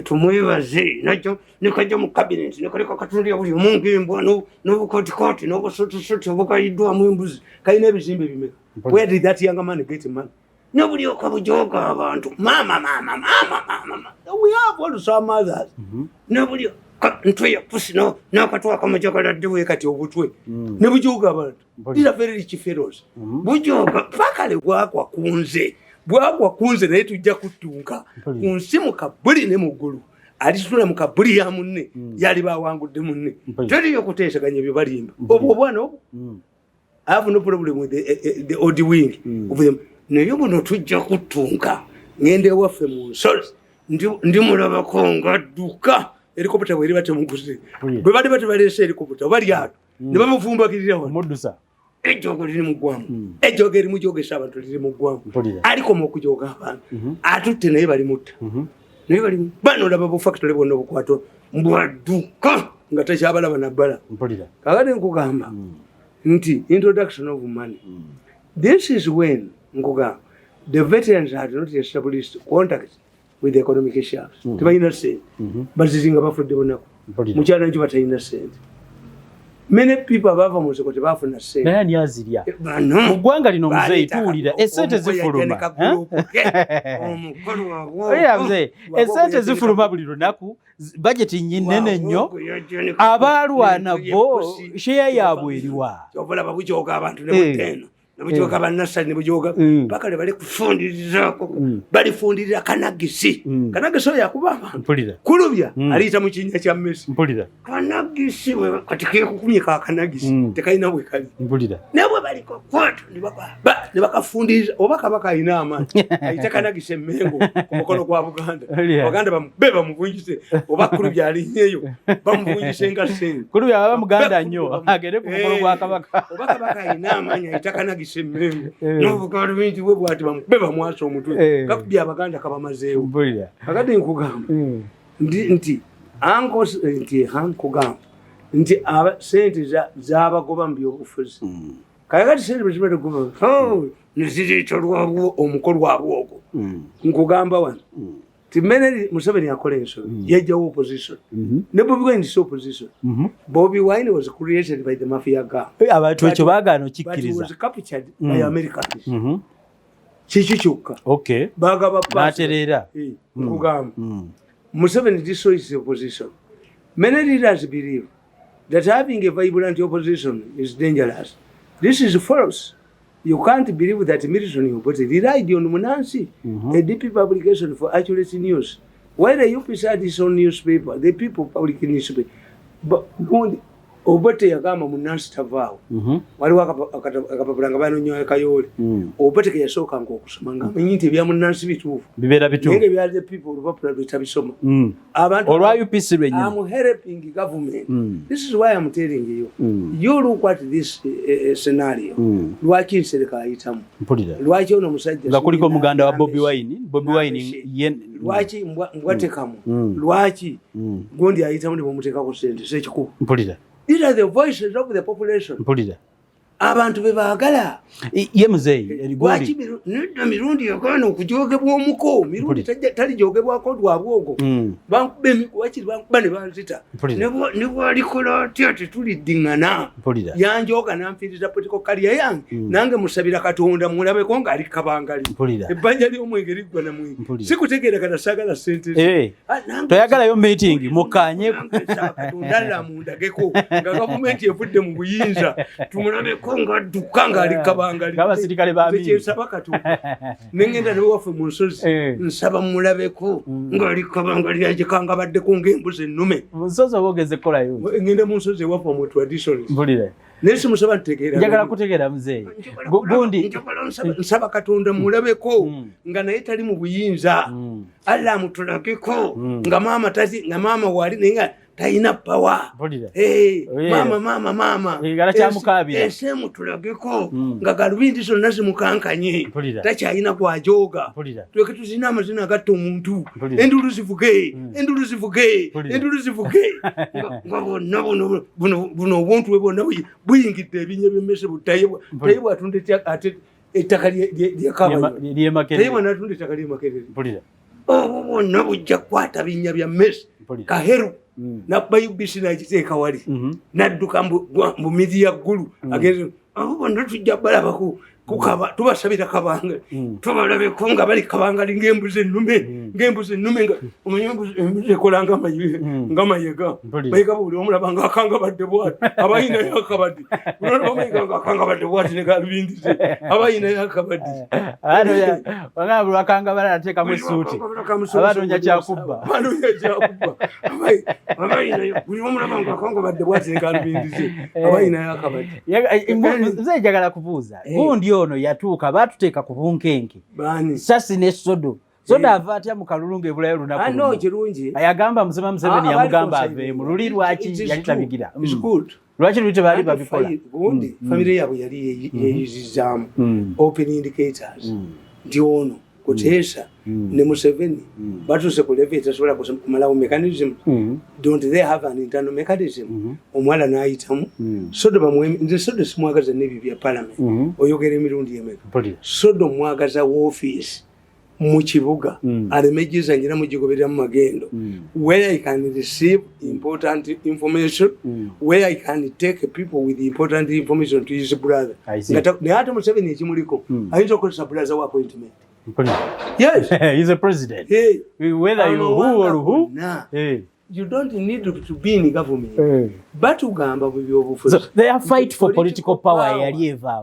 tumwebaze nakyo nikaja mu cabinet nikoleka katundia buli omuntu embwa n'obukotikoti n'obusotosoti obukayiddwamu embuzi kalina ebizimbe bimeka. Where did that young man get money? Nobody okabujoga abantu mama. We have all some others. Nobody ntwe pusi no nakatwa kamajoga ddewe kati obutwe ne bujoga abantu. These are very rich fellows. Bujoga pakale bwagwa kunze naye tujja kutunka kunsi mu kabuli ne muggulu alitutula mu kabuli ya munne yali bawangudde munne teriyo kuteesaganya ebyo balimba obwo bwana obwo. I have no problem with the old wing of them. Naye buno tujja kutunka ngende waffe mu nsozi ndi mulabako ngadduka helikopita bweri batemuguze bwe bali baleese helikopita bali ato ne bamuvumbakirira muddusa ejogo liri mu ggwamu ejogo eri mujogesa abantu liri mu ggwamu aliko mu kujoga abantu atutte naye bali mutta naye bali bano laba bu factory bonna obukwato mbwadduka nga takyabalaba nabbala kakati nkugamba nti introduction of money. This is when the veterans had not established contact with the economic shafts. Tebalina sente bazizinga bafudde bonako mukyala njo batalina sente. Many people abava mu nseko tebafuna sente naye ani azirya mu ggwanga lino muzeeyi tuwulira esente zifuluma esente zifuluma buli lunaku bajeti nnene nnyo abaalwana bo sheya yaabwe eriwa obalaba bujoga abantu ne muteno bujoga bannasali ne bujoga bakale bali kufundirizaako balifundirira kanagisi oyo yakubaba kulubya aliyita mu kinnya kya Messi kanagisi kati kekukumye ka kanagisi tekalina bwe kali nabwe baliko kwatu ne bakafundiriza oba kabaka alina amaanyi ayita kanagisi emmengo ku mukono gwa Buganda Baganda bamuvunjise oba kulubya alinyeyo bamuvunjise nga sente kulubya baba Muganda nnyo agere ku mukono gwa kabaka oba kabaka alina amaanyi ayita kanagisi emmengo n'obugalu bingi bwe bwati bamwasa omutwe kakubya Abaganda kabamazeewo kakati nkugamba nti anko nti hankugamba nti sente z'abagoba mu byobufuzi kakati sente bwe zibadde kuba neziriita lwabwo omukolo wabwe ogwo nkugamba wano ti Mene Museveni yakola ensobi yajjawo opposition ne Bobi Wine is opposition. Bobi Wine was created by the mafia gang. Abantu ekyo baagaana okikkiriza. But was captured by Americans. Kiki kyokka. Okay. Bagaba n'atereera. Nkugamba. Museveni destroys the opposition. Many leaders believe that having a vibrant opposition is dangerous. This is false. You can't believe that Milton Obote relied on Munansi, a DP publication for accurate news. While the UPSAT is on newspaper, the people public newspaper. But Obote yagamba Munansi tavaawo. Waliwo akapapulanga banonyoya kayole. Obote ke yasooka ng'okusoma ng'amanyi nti ebya Munansi bituufu. Bibeera bituufu. Naye ebya the people olupapula bitabisoma. Olwa UPC lwennyini. I'm helping government. This is why I'm telling you. You look at this scenario. Lwaki nsereka ayitamu. Mpulira. Lwaki ono musajja. Nga kuliko muganda wa Bobi Wine. Bobi Wine yen. Lwaki mbwatekamu. Lwaki gondi ayitamu ne bamuteekako ssente sekikuba. Mpulira. These are the voices of the population. Mpulira. Abantu be baagala. Ye muzeeyi. Lwaki nedda mirundi yagaana okujoogebwa omuko. Mirundi talijoogebwako lwabwe ogwo. Bankuba ne banzita. Ne bwalikola atya tetuliddiŋŋana. Yanjooga n'anfiiriza political career yange. Nange musabira Katonda mulabeko ng'ali kabangali. Ebbanja ly'omwenge liggwa na mwenge. Sikutegeera kana saagala ssente. Toyagalayo meeting mukkaanye. Katonda allamundageko nga gavumenti evudde mu buyinza. Tumulabeko ng'adduka ng'ali kabangali. Abasirikale baami. Kyesaba Katonda. Nengenda ne waffe mu nsozi. Nsaba mulabeko ng'ali kabangali yagikanga baddeko ng'embuzi ennume. Mu nsozi oba ogeze kkolayo. Ngenda mu nsozi ewaffe mu traditions. Mpulira. Naye simusaba ntegeera. Njagala kutegeera muzeeyi. Gundi. Nsaba Katonda mulabeko nga naye tali mu buyinza. Allah amutulageko nga maama wali naye nga tayina pawa. Mama. Galakyamukabira. Esemu tulageko nga galubindi zonna zimukankanye. Takyalina gw'ajooga. Tuleke tuzina amazina agatta omuntu. Endulu zivuge. Nga bonna buno obuntu bwe bwonna buyingidde ebinnya by'emmese butayibwa. Tayibwa atunda ate ettaka ly'Emakerere. Tayibwa n'atunda ettaka ly'Emakerere. Obwo bwonna bujja kukwata binnya bya mmese. Kaheru. Nabba UBC n'agiteeka wali. N'adduka mu midi ya ggulu. Abo bonna tujja balabako kukaba tubasabira kabanga. Tubalabeko nga bali kabangali ng'embuzi ennume. Nga omanyi ekola ng'amayega. Mayiga buli omulaba ng'akangabadde bw'ati. Abayinayo akabadde. Bamayiga ng'akangabadde bw'ati ne galubindize. Abayinayo akabadde. Bangaba buli akangabala ateekamu essuuti. Abanoonya kyakubba. Abayinayo buli omulaba ng'akangabadde bw'ati ne galubindize. Abayinayo akabadde. Nze njagala kubuuza. Gundi ono yatuuka baatuteeka ku bunkenke. Sasi ne Sodo. Sodo ava atya mu kalulu ng'ebulayo lunaku lumu. Kirungi. Ayagamba Museveni yamugamba aveemu. Luli lwaki yali tabigira. Lwaki luli tebaali babikola. Gundi famire yaabwe yali yeeyizizaamu open indicators nti ono Kuteesa ne Museveni batuuse ku level etasobola kumalawo mechanism. Don't they have an internal mechanism? Omwala n'ayitamu Sodo nze Sodo simwagaza n'ebyo bya parliament oyogera emirundi emeka. Sodo mwagaza woofiisi mu kibuga alemejjeza nyina mugigoberera mu magendo where I can receive important information, where I can take people with important information to his brother. Naye ate Museveni ekimuliko ayinza okukozesa brother wa appointment. Yes. He's a president. Whether you who or who. You don't need to be in government. But ugamba so their fight for political power.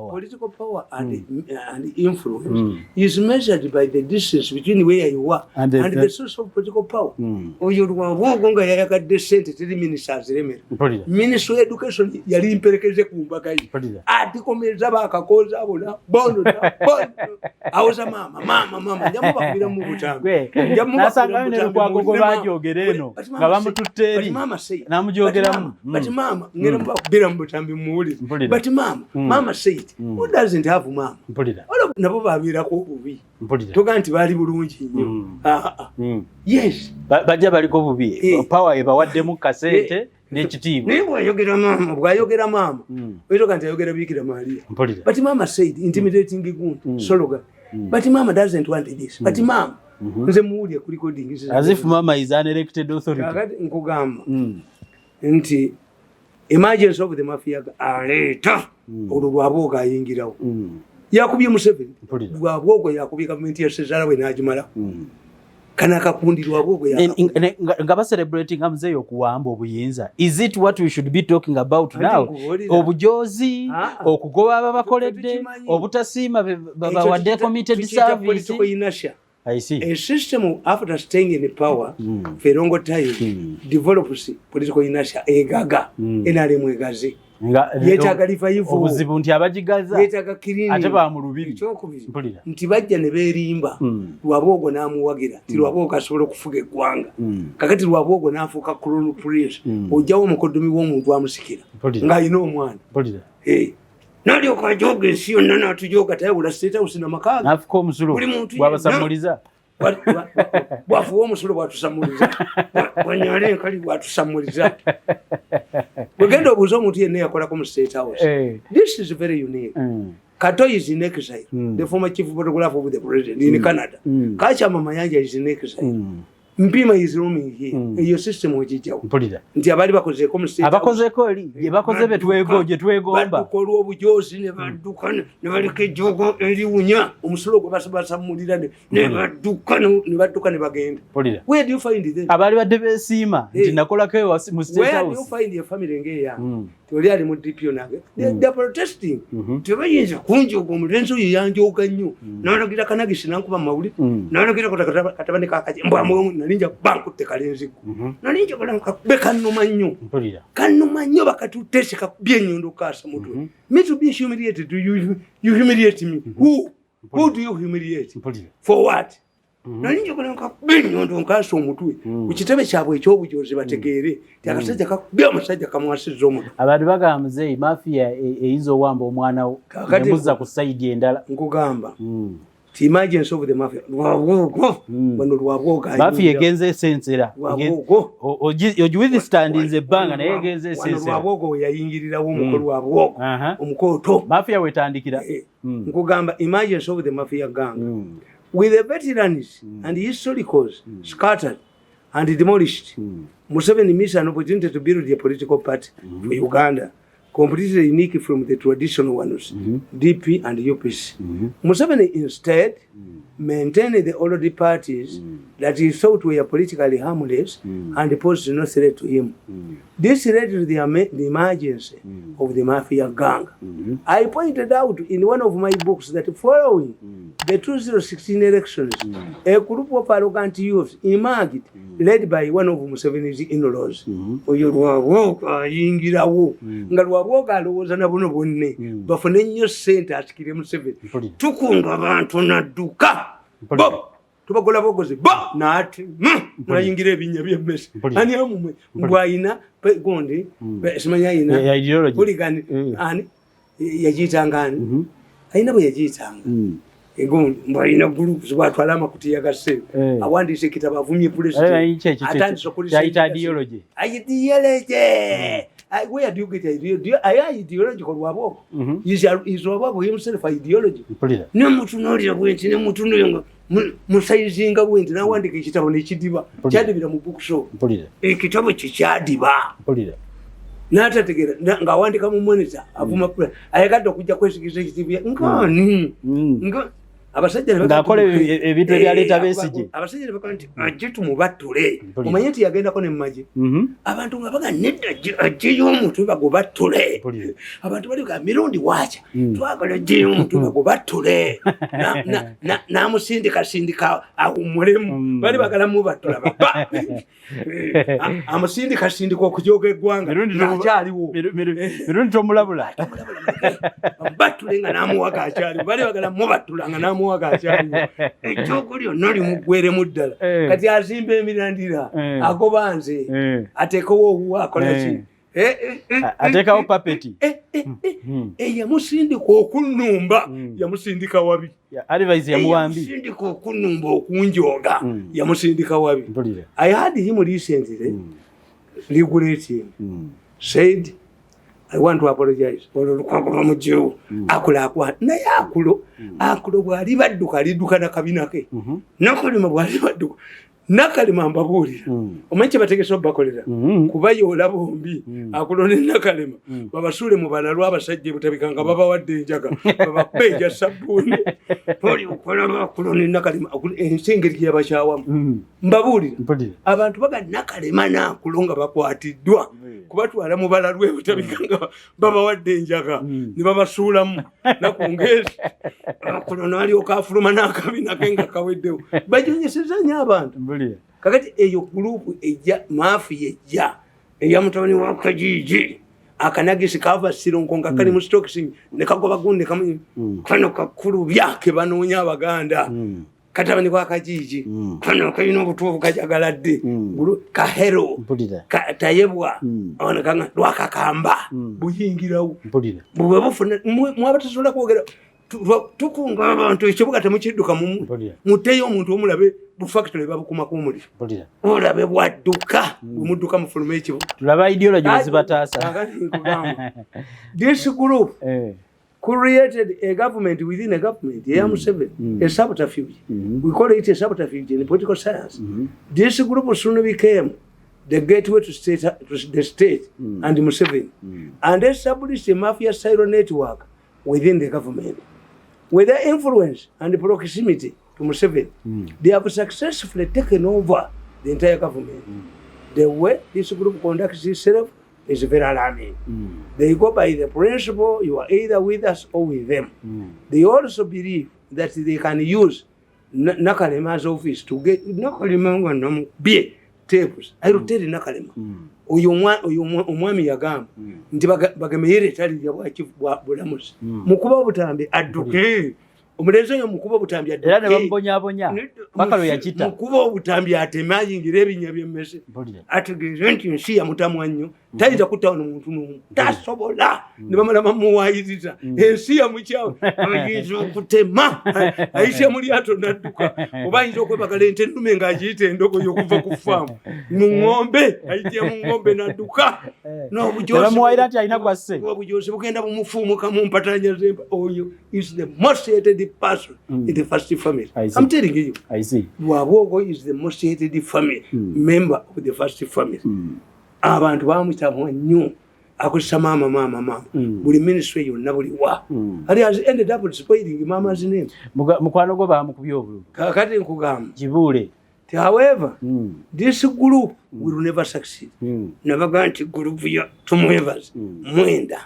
Political power and influence is measured by the distance between where you are and the source of political power. Oyogonga yayagadde ssente teri ministers remera. Minister of Education yali imperekeze ku mbaga yi. Atikomereza bakakoza abona bondo awoza mama njamuba kubira mu butambi. Nasanga ne kwagogo bajogera eno. bamututte namujogeramu but mama ngera mbabira mbutambi muwuli but mama said who doesn't have mama nabo babirako obubi toga nti bali bulungi nnyo yes bajja baliko bubi power ebawaddemu kasente n'ekitiibwa naye bwayogera mama oitoka nti ayogera Bikira Maria but mama said intimidating guntu slogan but mama doesn't want this but mama nze muwulya ku recording as if mama is an elected authority kakati nkugamba nti emergence of the mafia aleeta olwo lwabwoga ayingirawo yakubye Museveni lwabwogo yakubye gavumenti ya Sezarawe n'agimala kana kakundi lwabwogo nga ba celebrating Mzee okuwamba obuyinza. Is it what we should be talking about now? Obujozi okugoba ababakoledde obutasiima babawadde committed service. I see. A system after staying in power for a long time develops political inertia egaga enale mwegazi yetaga livayivu obuzibu nti abajigaza yetaga kirini ate ba mu lubiri mpulira nti bajja ne berimba lwabwogo namuwagira ti lwabwogo asobola okufuga eggwanga kakati lwabwogo nafuuka colonel prince ojjawo omukodomi w'omuntu amusikira ng'alina omwana mpulira nalyoka ajoga ensi yonna n'atujoga tayawula state house n'amakaaga n'afuka omusulo bwabasamuliza bwafuwa omusulo bwatusamuliza bwanyala enkali bwatusamuliza bwegenda obuuza omuntu yenna yakolako mu state house this is very unique Kato is in exile the former chief photographer of the president in Canada Kachama Mayanja is in exile Mpima is roaming here your system wejijjawo nti abali bakozeeko mu state abakozeeko eri ye bakoze betwego twegomba bakola obujozi ne badduka ne baleka ejjogo eriwunya omusulo gwe basamulira ne badduka ne bagenda where do you find them abali badde beesiima nti nakolako mu state house where do you find your family ngeya toli ali mu DPO nange they protesting tebayinza kunjoga omulenzi oyo yanjoga nnyo n'alagira Kanagisi nankuba mawuli n'alagira katabane kakaje mbwamu nalinja banku tekalenziku nalinja balanka bekanuma nnyo kanuma nnyo bakatutese kakubye nnyondo kasa mutwe me to be humiliated do you humiliate me who do you humiliate for what nalinja balanka kakubye nnyondo kasa omutwe ukitebe kyabwe ekyobujozi bategeere tyakasajja kakubye omusajja kamwasiza omuntu abantu bagamba Mzee mafia eyinza owamba omwana wo nemuza ku side endala nkugamba the emergence of the mafia wano lwabwoga mafia egenze essensera ojuwithi standinze ebbanga naye egenze essensera lwabwogo yayingirirawo omukolo wabwogo omukoto mafia wetandikira nkugamba emergence of the mafia gang with the veterans and historicals scattered and demolished Museveni missed an opportunity to build a political party for Uganda completely unique from the traditional ones, DP and UPC. Museveni instead maintained the old parties that he thought were politically harmless and posed no threat to him. This led to the emergence of the mafia gang. I pointed out in one of my books that following the 2016 elections, a group of arrogant youths emerged, led by one of Museveni's in-laws. Oyo lwabwoga ayingirawo nga lwabwoga alowooza na buno bonna bafune nnyo ssente asikire Museveni tukunga abantu nadduka bo tubagola bogozi bo naati nayingira ebinnya by'emmese ani amumwe mbwayina gondi simanya ayina huligani ani yagiyitanga ani ayina bwe yagiyitanga egundi mbwayina groups bwatwala amakutiya ga ssente awandiise ekitabo avumye president atandise okulisa ideology where do you get ideological lwabwogo is lwabwogo himself ideology nemutunuulira bwenti nemutunuulira musayizinga bwenti nawandika ekitabo nekidiba kyadibira mu bookshop ekitabo kyekyadiba n'atategeera ng'awandika mu monitor avuma ayagadde okujja kwesigiza ekitiibya nkani abasajja ng'akola ebintu ebyaleeta Besigye abasajja ne bakola nti ajje tumubattule omanye nti yagendako ne mumagye abantu nga baga nedda ajjeyo omuntu bagobattule abantu bali ga mirundi waakya twagala ajjeyo omuntu bagobattule n'amusindikasindika awummulemu bali bagala mubattula baba amusindikasindika okujoga eggwanga ng'akyaliwo mirundi tomulabula battule nga n'amuwaga akyaliwo bali bagala mubattula nga bamuwaga akyaliwo ettoogo lyonna limugweremu ddala kati azimba emirandira agoba nze ateekawo owuwa akolaki ateekawo papeti yamusindika okunnumba yamusindika wabi advice yamuwambi yamusindika okunnumba okunjoga yamusindika wabi I had him recently regulating said I want to apologize olukwakuba mujewo akulakwa naye akulo bwali badduka lidduka nakabina ke nakalima bwali badduka nakalima mbabuulira omanyi kye bategesa obbakolera kuba yola bombi akulo ne nakalima babasuule mu banalwa abasajja butabika nga babawadde enjaga babakubeeja sabbuuni oli okola bakulo ne nakalima ensengeri gye yabakyawamu mbabuulira abantu baga nakalima naakulo nga bakwatiddwa kubatwala mu balalwe butabika nga babawadde enjaga ne babasuulamu nakungezi akulo n'alyoka afuluma n'akabina ke nga kaweddewo bajonyeseza nnyo abantu kakati eyo gurupu ejja maafi yejja eya mutabani wa Kajiji akanagisi kava sironko nga kali mu stokisi ne kagoba gunde kamu kano kakulu byake banoonya abaganda katabani kwa Kajiji kano kayino obutuufu kajagaladde guru kahero tayebwa ona kanga lwakakamba buyingirawo bwe bufuna mwabatasobola kwogera tukunga abantu ekibuga temukidduka muteyo omuntu omulabe bufactory babukumako omuliro olabe bwadduka bwemudduka mufuluma ekibuga tulaba ideology wezibataasa this group created a government within a government a subterfuge we call it a subterfuge in political science this group soon became the gateway to the state and Museveni and established a mafia style network within the government. With their influence and proximity to Museveni, they have successfully taken over the entire government. The way this group conducts itself is very alarming. They go by the principle, you are either with us or with them. They also believe that they can use Nakalima's office to get Nakalima be tapes. I will tell you Nakalima. Oyo omwami yagamba nti bagemeyere tali ya bulamuzi mukuba obutambi adduke omulenzi oyo mukuba obutambi adduke era ne bambonyabonya bakalo yakita mukuba obutambi atema ayingira ebinya by'emmese ategeeze nti nsi yamutamwa nnyo tayinza kutaona omuntu n'omu tasobola ne bamala bamuwayiriza ensi yamukyawe ayinza okutema ayise mu lyato n'adduka oba ayinza okwebagala ente ennume ng'agiyita endogoyi okuva ku faamu mu ng'ombe ayitye mu ng'ombe n'adduka bamuwayira nti alina kwasse obujosi bugenda bumufuumuka mu mpatanya zemba oyo is the most hated person in the first family. I'm telling you. I see. Wawogo is the most hated family member of the first family. Abantu bamwitamu nnyo akozesa mama buli ministry yonna buli wa ali has ended up spoiling mama's name mukwano gwo bamukubye obululu kakati nkugamba kibuule. However, this group will never succeed. Never going to group ya tumwevas mwenda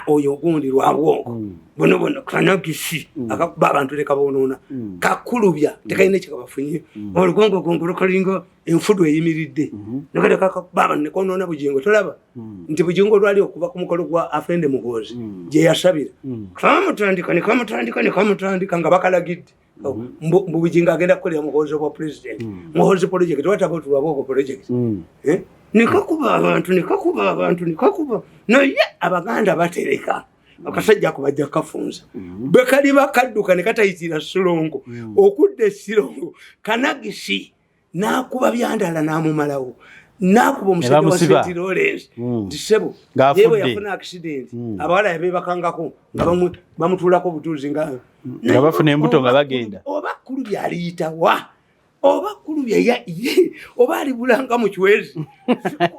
oyo gundi lwabwongo bono kanagisi akakuba abantu leka bonona kakulubya tekaine kikabafunye olugongo gongolo kalinga enfudu eyimiridde nakale kakababa ne konona bujingo tolaba nti bujingo lwali okuva ku mukolo gwa afende mugozi je yasabira kamutandika nga bakalagidde mbu bujingo agenda kukolera mugozi wa president mugozi project watabo tulwabwongo project nikakuba abantu naye abaganda batereka akasajja kubajja kafunza bekali bakadduka ne katayitira Sulongo okudde Silongo kanagisi nakuba byandala namumalawo nakuba omusajja wa St. Lawrence disebo yewe yafuna accident abawala yabe bakangako nga bamutulako butuzi nga bafuna embuto nga bagenda oba kulu byaliyita wa oba kulubya ye oba alibulanga mu kiwezi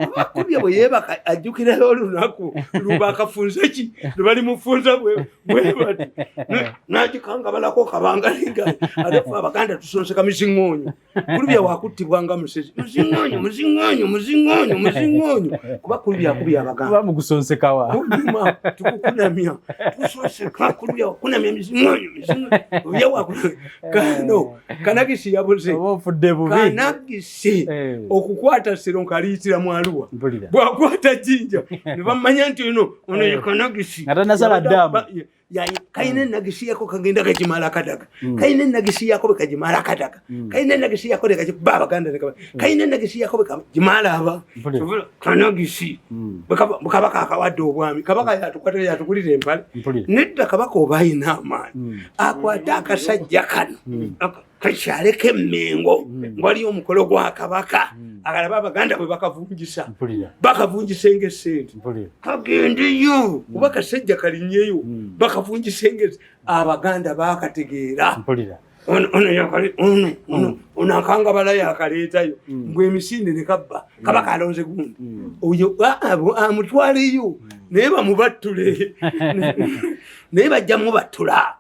oba kulubya bwe yebaka ajjukira olunaku luba akafunza ki lubali mufunza bwe bati nakikanga balako kabangalinga adafu abaganda tusonseka mizingonyo kulubya wakuttibwanga musezi muzingonyo kuba kulubya akubya abaganda kuba mugusonseka wa kulima tukukunamya tusonseka kulubya kunamya mizingonyo obya wakuno kanagisi yabuze ofudde bubi kanagisi okukwata Silongo aliyitira mu Arua bwakwata Jinja ne bamanya nti ono ye kanagisi ngata nasala damu kaine nagisi yako kagenda kajimala kataka kaine nagisi yako kajimala kataka kaine nagisi yako baba ganda kaine nagisi yako kajimala aba kanagisi bakabaka akawadde obwami kabaka yatukwatira yatukulira empale nedda kabaka obayina amaanyi akwata akasajja kano kachaleke mmengo ngwali omukolo gwa kabaka agalaba abaganda bwe bakavunjisa engesente kagendeyo kuba kasajja kalinyeyo bakavunjisa engese abaganda bakategeera ono akanga balaya akaleetayo mbwe emisinde ne kabba kabaka alonze gundi oyo amutwaleyo naye bamubattule naye bajja mubattula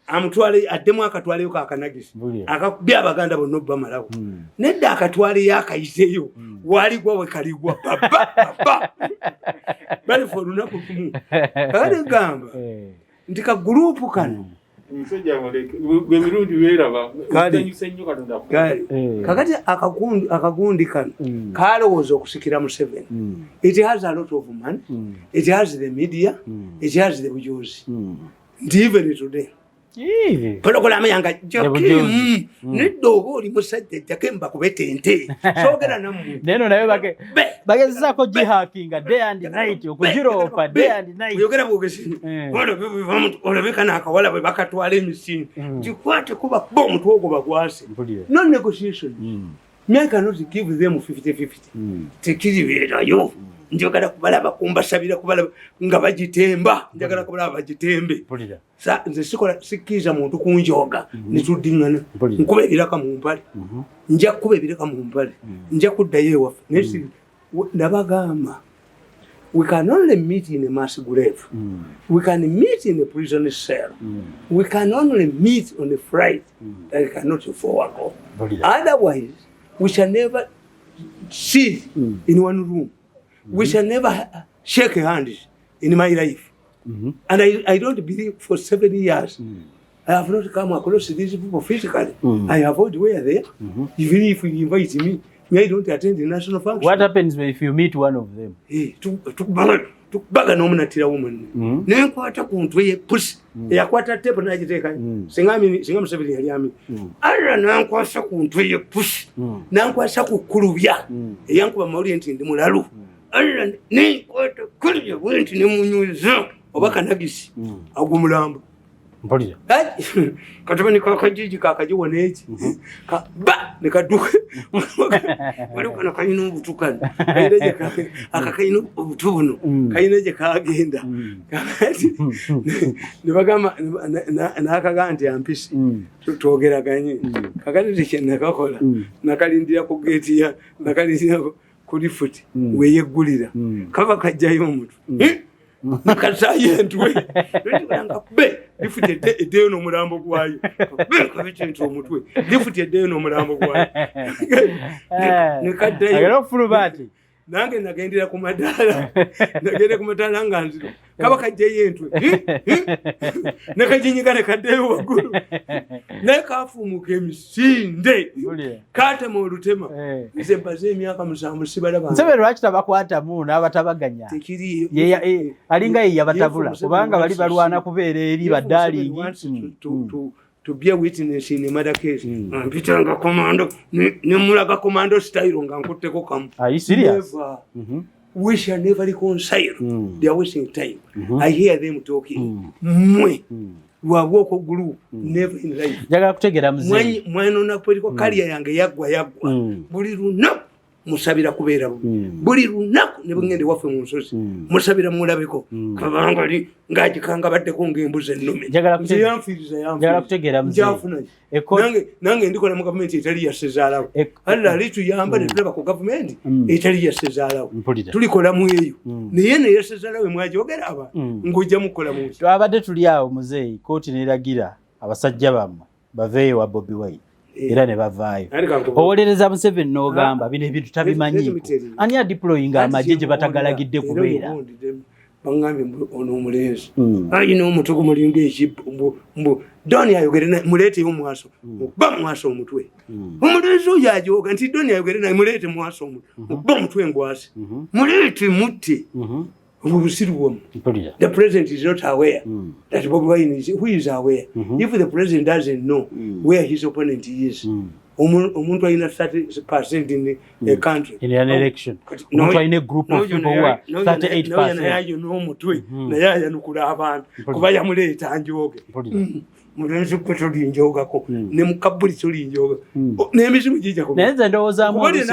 amutwale addemu akatwaleyo kakanagisi akakubya abaganda bonna obamalawo nedda akatwaleyo akayiseyo waligwa we kaligwa baba bali fo olunaku kumu kale gamba nti ka gurupu kano kakati akagundi kano kalowooza okusikira Museveni. It has a lot of money, it has the media, it has the bujuzi. Nti even today polokolama yanga joki neddoba oli musajja jakemba kubete ente sogera nammwe neno naye bagezako jihakinga day and night okujiropa day and night yogera bwogesi olabeka n'akawala bwe bakatwala emisini gikwate kuba bo omutwe ogwo bagwase no negotiation me cannot give them 50-50 tekiribeerayo njagala kubalaba kumbasabira kubalaba nga bagitemba njagala kubalaba bagitembe nze sikkiza muntu kunjoga nituddingana nkuba ebiraka mu mpale nja kuba ebiraka mu mpale nja kuddayo ewaffe nabagamba we can only meet in a mass grave we can meet in a prison cell we can only meet on a flight that cannot forward go otherwise we shall never sit in one room. We shall never shake hands in my life. And I don't believe for 7 years I have not come across these people physically. I avoid where they are. Even if you invite me, I don't attend the national function. What happens if you meet one of them? Baga nomunatira woman. Nenkwata kuntwe push. Yakwata tape najiteka. Singa Museveni yali ami. Ara nankwasa kuntwe push. Nankwasa kukulubya. Yankuba mawuli nti ndi mulalu. Alla ne kwata kulya bwenti ne munyuza obaka nagisi agumulamba mpoliza katabani kakajiji kakajiwona eki ka ba ne kaduka wali kana kayino butukana kaireje akakayino obutubuno kayineje kagenda ne bagama nakagandi ampisi tutogera ganye kakati tekene kakola nakalindira ku gate ya nakalindira kuri futi weyegulira kaba kajjayo omuntu nakasayentwe nanga be ifuti edeyo no murambo gwayo be kabicento omutwe ifuti edeyo no murambo gwayo nikaddayo agero fulubati nange nagendera ku madala nagende ku madala nganziro kaba kajjayo entwe nakajinyika ne kaddeyo wagulu nekafumuka emisinde kate mu lutema nze mbaze emyaka 7 sibalaba Museveni lwaki tabakwata mu n'abatabaganya alinga ye yabatabula kubanga bali balwana kubeera eri baddalingi to be a witness in a murder case. Mpitanga commando ne mulaga commando style nga nkutteko kamu. Are you serious? We shall never reconcile. They are wasting time. I hear them talking. Mwe wabwoko gulu never in life. Jaga kutegera mzee. Mweno na politiko kaliya yange yagwa. Buli lunaku musabira kubeera buli lunaku ne bungende waffe mu nsozi musabira mulabeko kabanga li ngajikanga baddeko ng'embuzi ennume njagala kutegeera mzee nange ndikola mu gavumenti etali ya Sezaalawo alla lituyamba ne tulaba ku gavumenti etali ya Sezaalawo tulikola mu eyo naye ne ya Sezaalawo mwajogera aba ngujja mukola mu twabadde tuli awo muzee kooti n'eragira abasajja bammwe baveeyo wa Bobi Wine era ne bavaayo owolereza Museveni n'ogamba bino ebintu tabimanyiiko ani adiployinga amagye gye batagalagidde kubeera bangambye ono omulenzi ayina omutwe gumulinga ekibbo doni ayogere muleeteyo omwaso ba mwaso omutwe omulenzi oyo ajoga nti doni ayogere naye muleete mwaso omutwe ba omutwe ngwase muleete mutte The president is not aware that Bobi Wine is, who is aware? If the president doesn't know where his opponent is, umuntu ayina 30% in a country. In an election. Umuntu ayina a group of people who are 38%. Nayo n'omutwe naye ayanukula abantu kuba yamuleeta njoge. Mulenzi kwe tulinjoga ko ne mukabuli tulinjoga n'emizimu gijja ko nenze ndowooza mu muze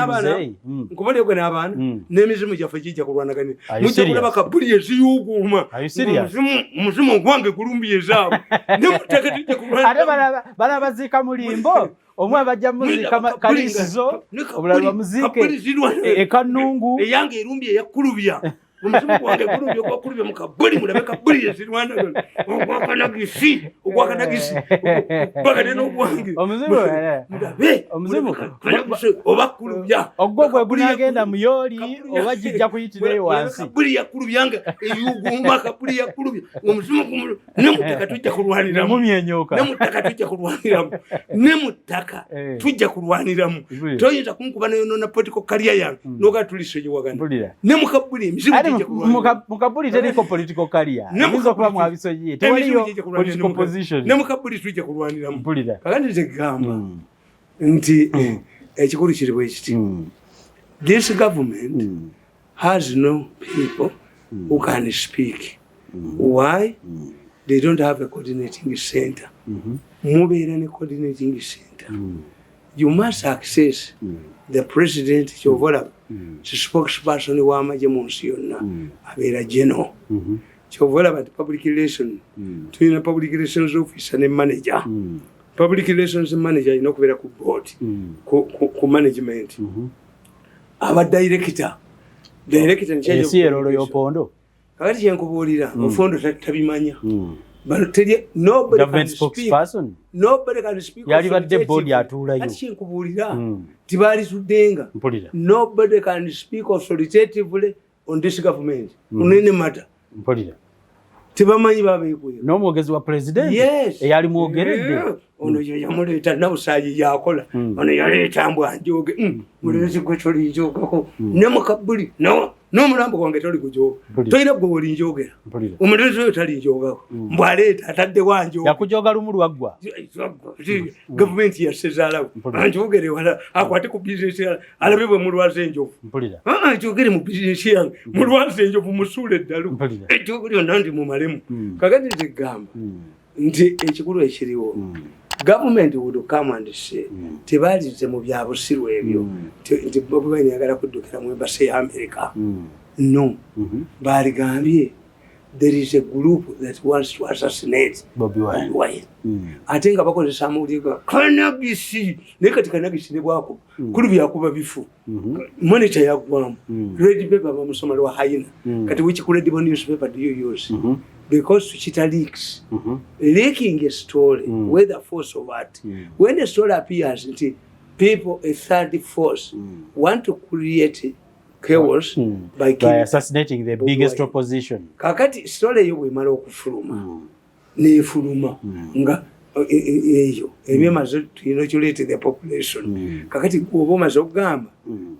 nkubali ko n'abaana n'emizimu gyaffe gijja kulwanagana mujja kulaba kabuli eziyuguma muzimu gwange kulumbiye zaabu ne mutaka tujja kulwana ate balabaziika mulimbo omwe bajja muzika kalisizo obulala muzike ekanungu eyange erumbiye yakulubya umuzimu gwange kulubya kwa kulubya mukabuli mulabe kabuli ezirwana ogwakanagisi bagane n'ogwange omuzimu oba kulubya ogwo gwe gunagenda muyoli oba jijja kuyitirayo wansi kabuli yakulubyanga eyugumba kabuli yakulubya omuzimu nemutaka tujja kulwaniramu nemutaka tujja kulwaniramu toyinza kunkuba nayo nona political career yange noga tulisenyewagana nemukabuli emizimu mukabuli teriko political career nizo kuba mwabisoje tewaliyo political position nemukabuli tujja kulwaniramu kakati nze gamba nti ekikulu kiri bwe kiti this government has no people who can speak. Why? They don't have a coordinating center. Mubeera ne coordinating center. You must access the president kyovola spokesperson w'amagye mu nsi yonna abeera general. Kyovola but public relations tulina public relations officer ne manager. Public relations manager alina okubeera ku board ku management. Aba director nsiyerolo yopondo kakati kyenkubuulira ofondo tabimanya nobody can speak yali badde board yatuulayo kati kyenkubuulira tibaali tuddenga nobody can speak authoritatively on this government unene matter tebamanyi babeekuyo n'omwogezi wa president eyali mwogeredde ono yamuleeta nawusaayi yakola ono yaleeta mbwanjoge mulezi gwe tolinjogako ne mukabuli n'omulambo gwange toli gujoga tolina gwe olinjogera omulezi oyo talinjogako mbwaleeta atadde wanjoga yakujoga lumu lwaggwa gavumenti yasezaalawo anjogere wala akwate ku bizinesi alabe bwe mulwaza enjovu njogere mu bizinesi yange mulwaza enjovu musuule eddalu ejjogo lyonna ndi mumalemu kakati zigamba nti ekikulu ekiriwo government would come and say tebalize mu byabusiru ebyo nti Bobi Wine yagala kuddukira mu embassy ya America no baligambye there is a group that wants to assassinate Bobi Wine ate nga bakozesa amawulire kanagisi naye kati kanagisi ne bwako kulu byakuba bifu monitor yagwamu red paper bamusoma lwa hayina kati which credible newspaper do you use because Chita leaks leaking a story whether force or what when a story appears people a third force want to create chaos by assassinating the biggest opposition kakati story yo bwemala okufuluma nefuluma nga eyo ebyemaze tulina kyolete the population kakati kuba omaze okugamba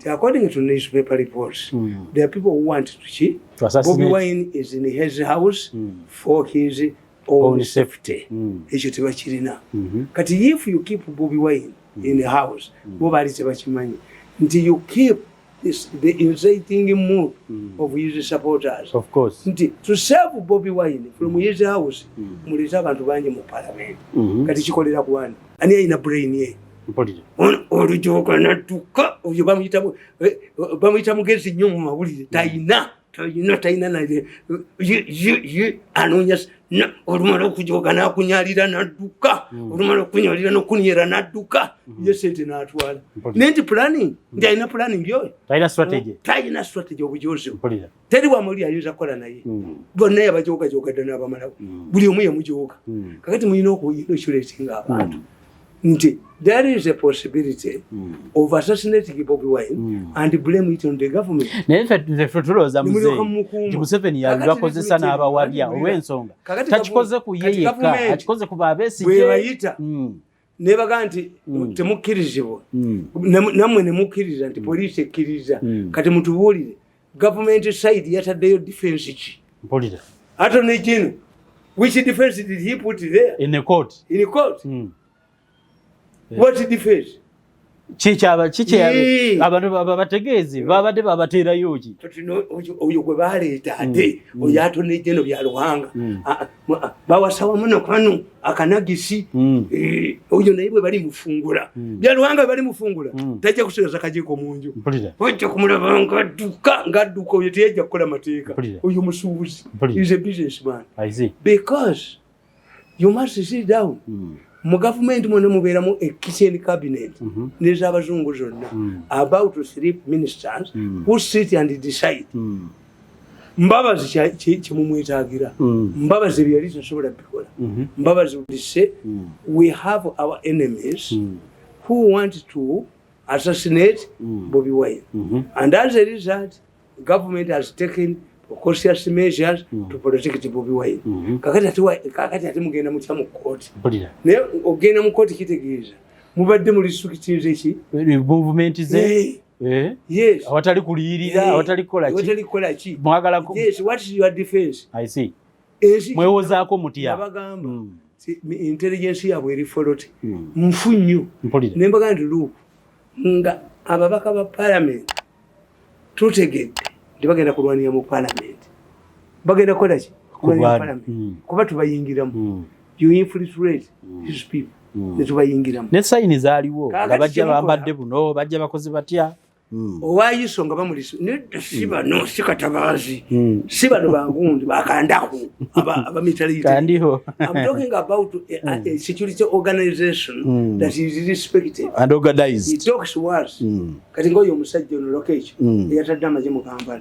according to newspaper reports there are people who want to Bobi Wine is in his house for his own safety ekyo tebakirina kati if you keep Bobi Wine in the house bo bali tebakimanyi nti you keep the inciting mood of his supporters. Of course. To save Bobi Wine from his house, muleta abantu bangi mu parliament. Kati kikolera ku wani. Ani ayina brain ye. Olujoka natuka, oyo bamuyita mugezi nnyo mu mawulire. Tayina na anonya olumala okujoga n'akunyalira n'adduka olumala okunyalira n'okunyera n'adduka ye sente n'atwala nenti planning ndi alina planning yoyo talina strategy obujozi teri wamuli ayinza kukola naye bonna yabajogajogadde n'abamalawo buli omu yemujoga kakati mulina okuyinokyuletinga abantu nti there is a possibility of assassinating Bobi Wine and blame it on the government. Neffe tulowooza muzeeyi Museveni yabibakozesa n'abawabya olw'ensonga takikoze ku ye yekka akikoze ku baabeesigye bwebayita ne bagaa nti temukkirizibwa nammwe ne mukkiriza nti poliisi ekkiriza kati mutubuulire government side yataddeyo defense ki Attorney General, which defense did he put there? In the court. In the court. What defense? Abantu babategeezi babadde babateerayo ki oyo gwe baleeta ate oyo Attorney General bya Luhanga bawasawa muno kano akanagisi oyo naye bwe bali mufungula bya Luhanga bali mufungula tajja kusigaza kajiiko munju ojja kumulaba ngadduka oyo teyajja kukola mateeka oyo musuubuzi is a businessman because you must sit down mu government mwene mubeeramu a kitchen cabinet n'ez'abazungu zonna about 3 ministers who sit and decide mbabazi kyemumwetaagira mbabazi byali tasobola bikola mbabazi would say we have our enemies who want to assassinate Bobi Wine and as a result government has taken cautious measures to protect Bobi Wine. Kakati ate mugenda mutya mu court. Naye ogenda mu court kitegeeza. Mubadde mu restrictions ki? Movement ze. Yes. Awatali kuliyirira, awatali kola ki? Awatali kola ki? Mwagala ko. Yes, what is your defense? I see. Mwewozaako mutya. Abagamba. Intelligence yabwe eri followed. Mfunyu. Ne mbaga nti nga ababaka ba parliament tutegedde bagenda kulwanira mu parliament bagenda kola ki kulwanira parliament kuba tubayingiramu you infiltrate these people netubayingiramu ne sayini zaaliwo nga bajja bambadde buno bajja bakozi batya owayiso nga bamuliso siba no sikatabaazi siba no bangundi bakandaku abamitali kandiho I'm talking about a security organization that is respected and organized. It talks worse kati ngoyo omusajja ono location eyatadde amaje mu Kampala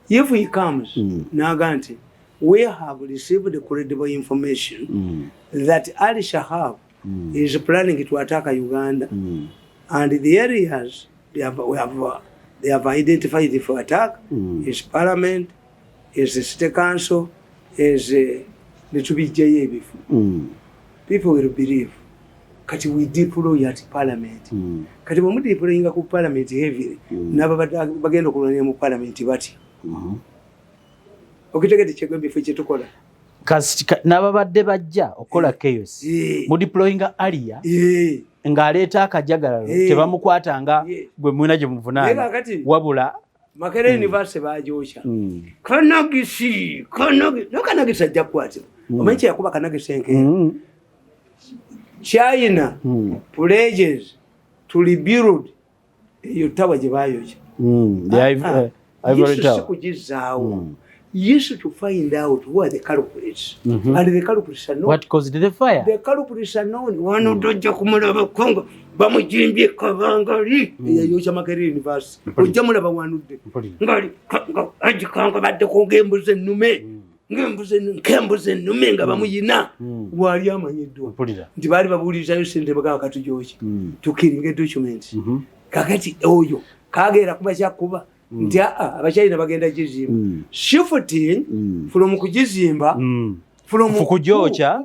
if he comes naganti we have received credible information that Ali Shahab is planning to attack Uganda and the areas they have identified for attack is parliament, is the state council, is the JA before. People will believe. Kati we deploy at parliament. Kati we deploying ku parliament heavily. Naba bagenda kulwanira mu parliament bati. Okitegete chegwe bifo kyetukola. N'ababadde bajja okola chaos mu deploying area ng'aleeta akajagalalo tebamukwatanga gwe mwina gye muvunaana wabula Makerere University baajosha Kanagisi Kanagisi ajja kukwatibwa omanyi yakuba Kanagisi enkeera China pledges to rebuild eyo tawa gye baayokya Ivory Tower kugizaawo used to find out who are the culprits. And the culprits are known. What caused the fire? The culprits are known. One doja kumulaba Congo. Bamujimbye kabangali. Yayosha Makerere University. Ojamula bawanudde. Ngali ajikanga badde ko ngembuze nnume. Ngembuze nnume nga bamuyina. Wali amanyiddwa. Nti bali babuulirizayo ssente bagawa katujoki. Tukiringa documents. Kakati oyo kageera kuba kyakuba. Nti abachina bagenda kizimba shifting from kugizimba from kujocha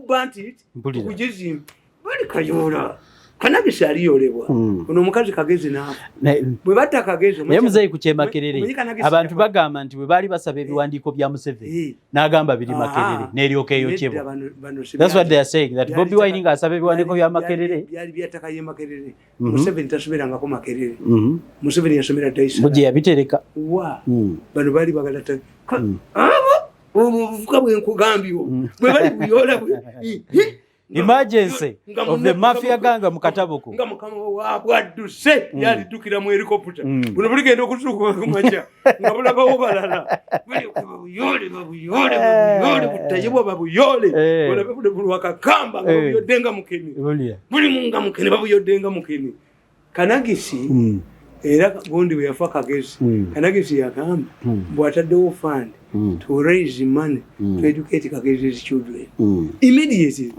kugizimba bali kayola Kanagisi aliyolebwa ono mukazi kagezi na bwe batta kagezi naye muzeyi kuche Makerere abantu bagamba nti bwe bali basaba ebiwandiiko bya Museveni n'agamba biri Makerere n'eryoka eyokyebwa. That's what they are saying, that Bobi Wine nga asaba ebiwandiiko bya Makerere byali byataka ye Makerere Museveni tasoberangako Makerere Museveni yasomera Daisa muje yabitereka wa bano bali bagala ta uvuga bwe nkugambyo bwe bali buyola bwe emergency of the mafia ganga mukatabuko nga mukama wabwadduse yali dukira mu helicopter buno buligenda okutuuka kumacha nga bulaba obalala buyole butayibwa babuyole olaba bulwakakamba nga buyoddenga mukeni buli munga mukeni babuyoddenga mukeni Kanagisi era gondi we yafa Kagezi Kanagisi yagamba bwataddewo fund to raise money to educate Kagezi's children immediately.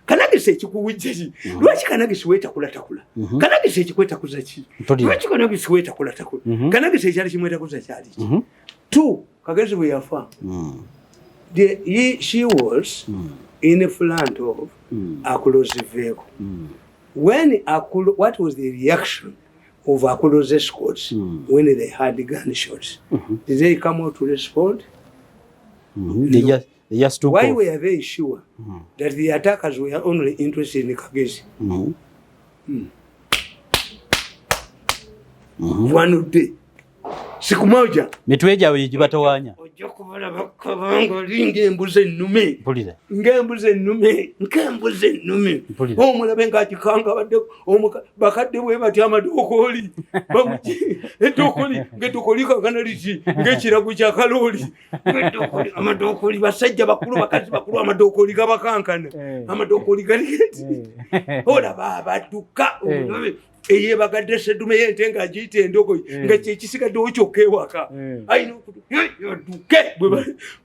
Kanagisi ekikuwujjaki lwaki Kanagisi weeta kulatakula Kanagisi ekikweta kuza ki lwaki Kanagisi weeta kulatakula Kanagisi ekyali kimweta kuza kyali ki two Kagezi bwe yafa she was in front of Akulo's vehicle. When what was the reaction of Akolo's escorts when they had gunshots. Did they come out to respond? They just took Why off. were they sure that the attackers were only interested in Kagezi? One day, siku moja mitwe gyawe gibatawanya ojja kubalaba kabanga linga embuzi ennume ng'embuzi ennume nk'embuzi ennume omulabe ng'agikanga bakadde bwe bati amadokooli eddokooli ng'eddokooli kakana liti ng'ekirago kya kalooli amadokooli basajja bakulu bakazi bakulu amadokooli gabakankana amadokooli galigeti olaba abadduka omulabe eyebagadde seddume y'ente ng'agiyita endogoyi nga kyekisigaddewo kyokka ewaka ayina okuduke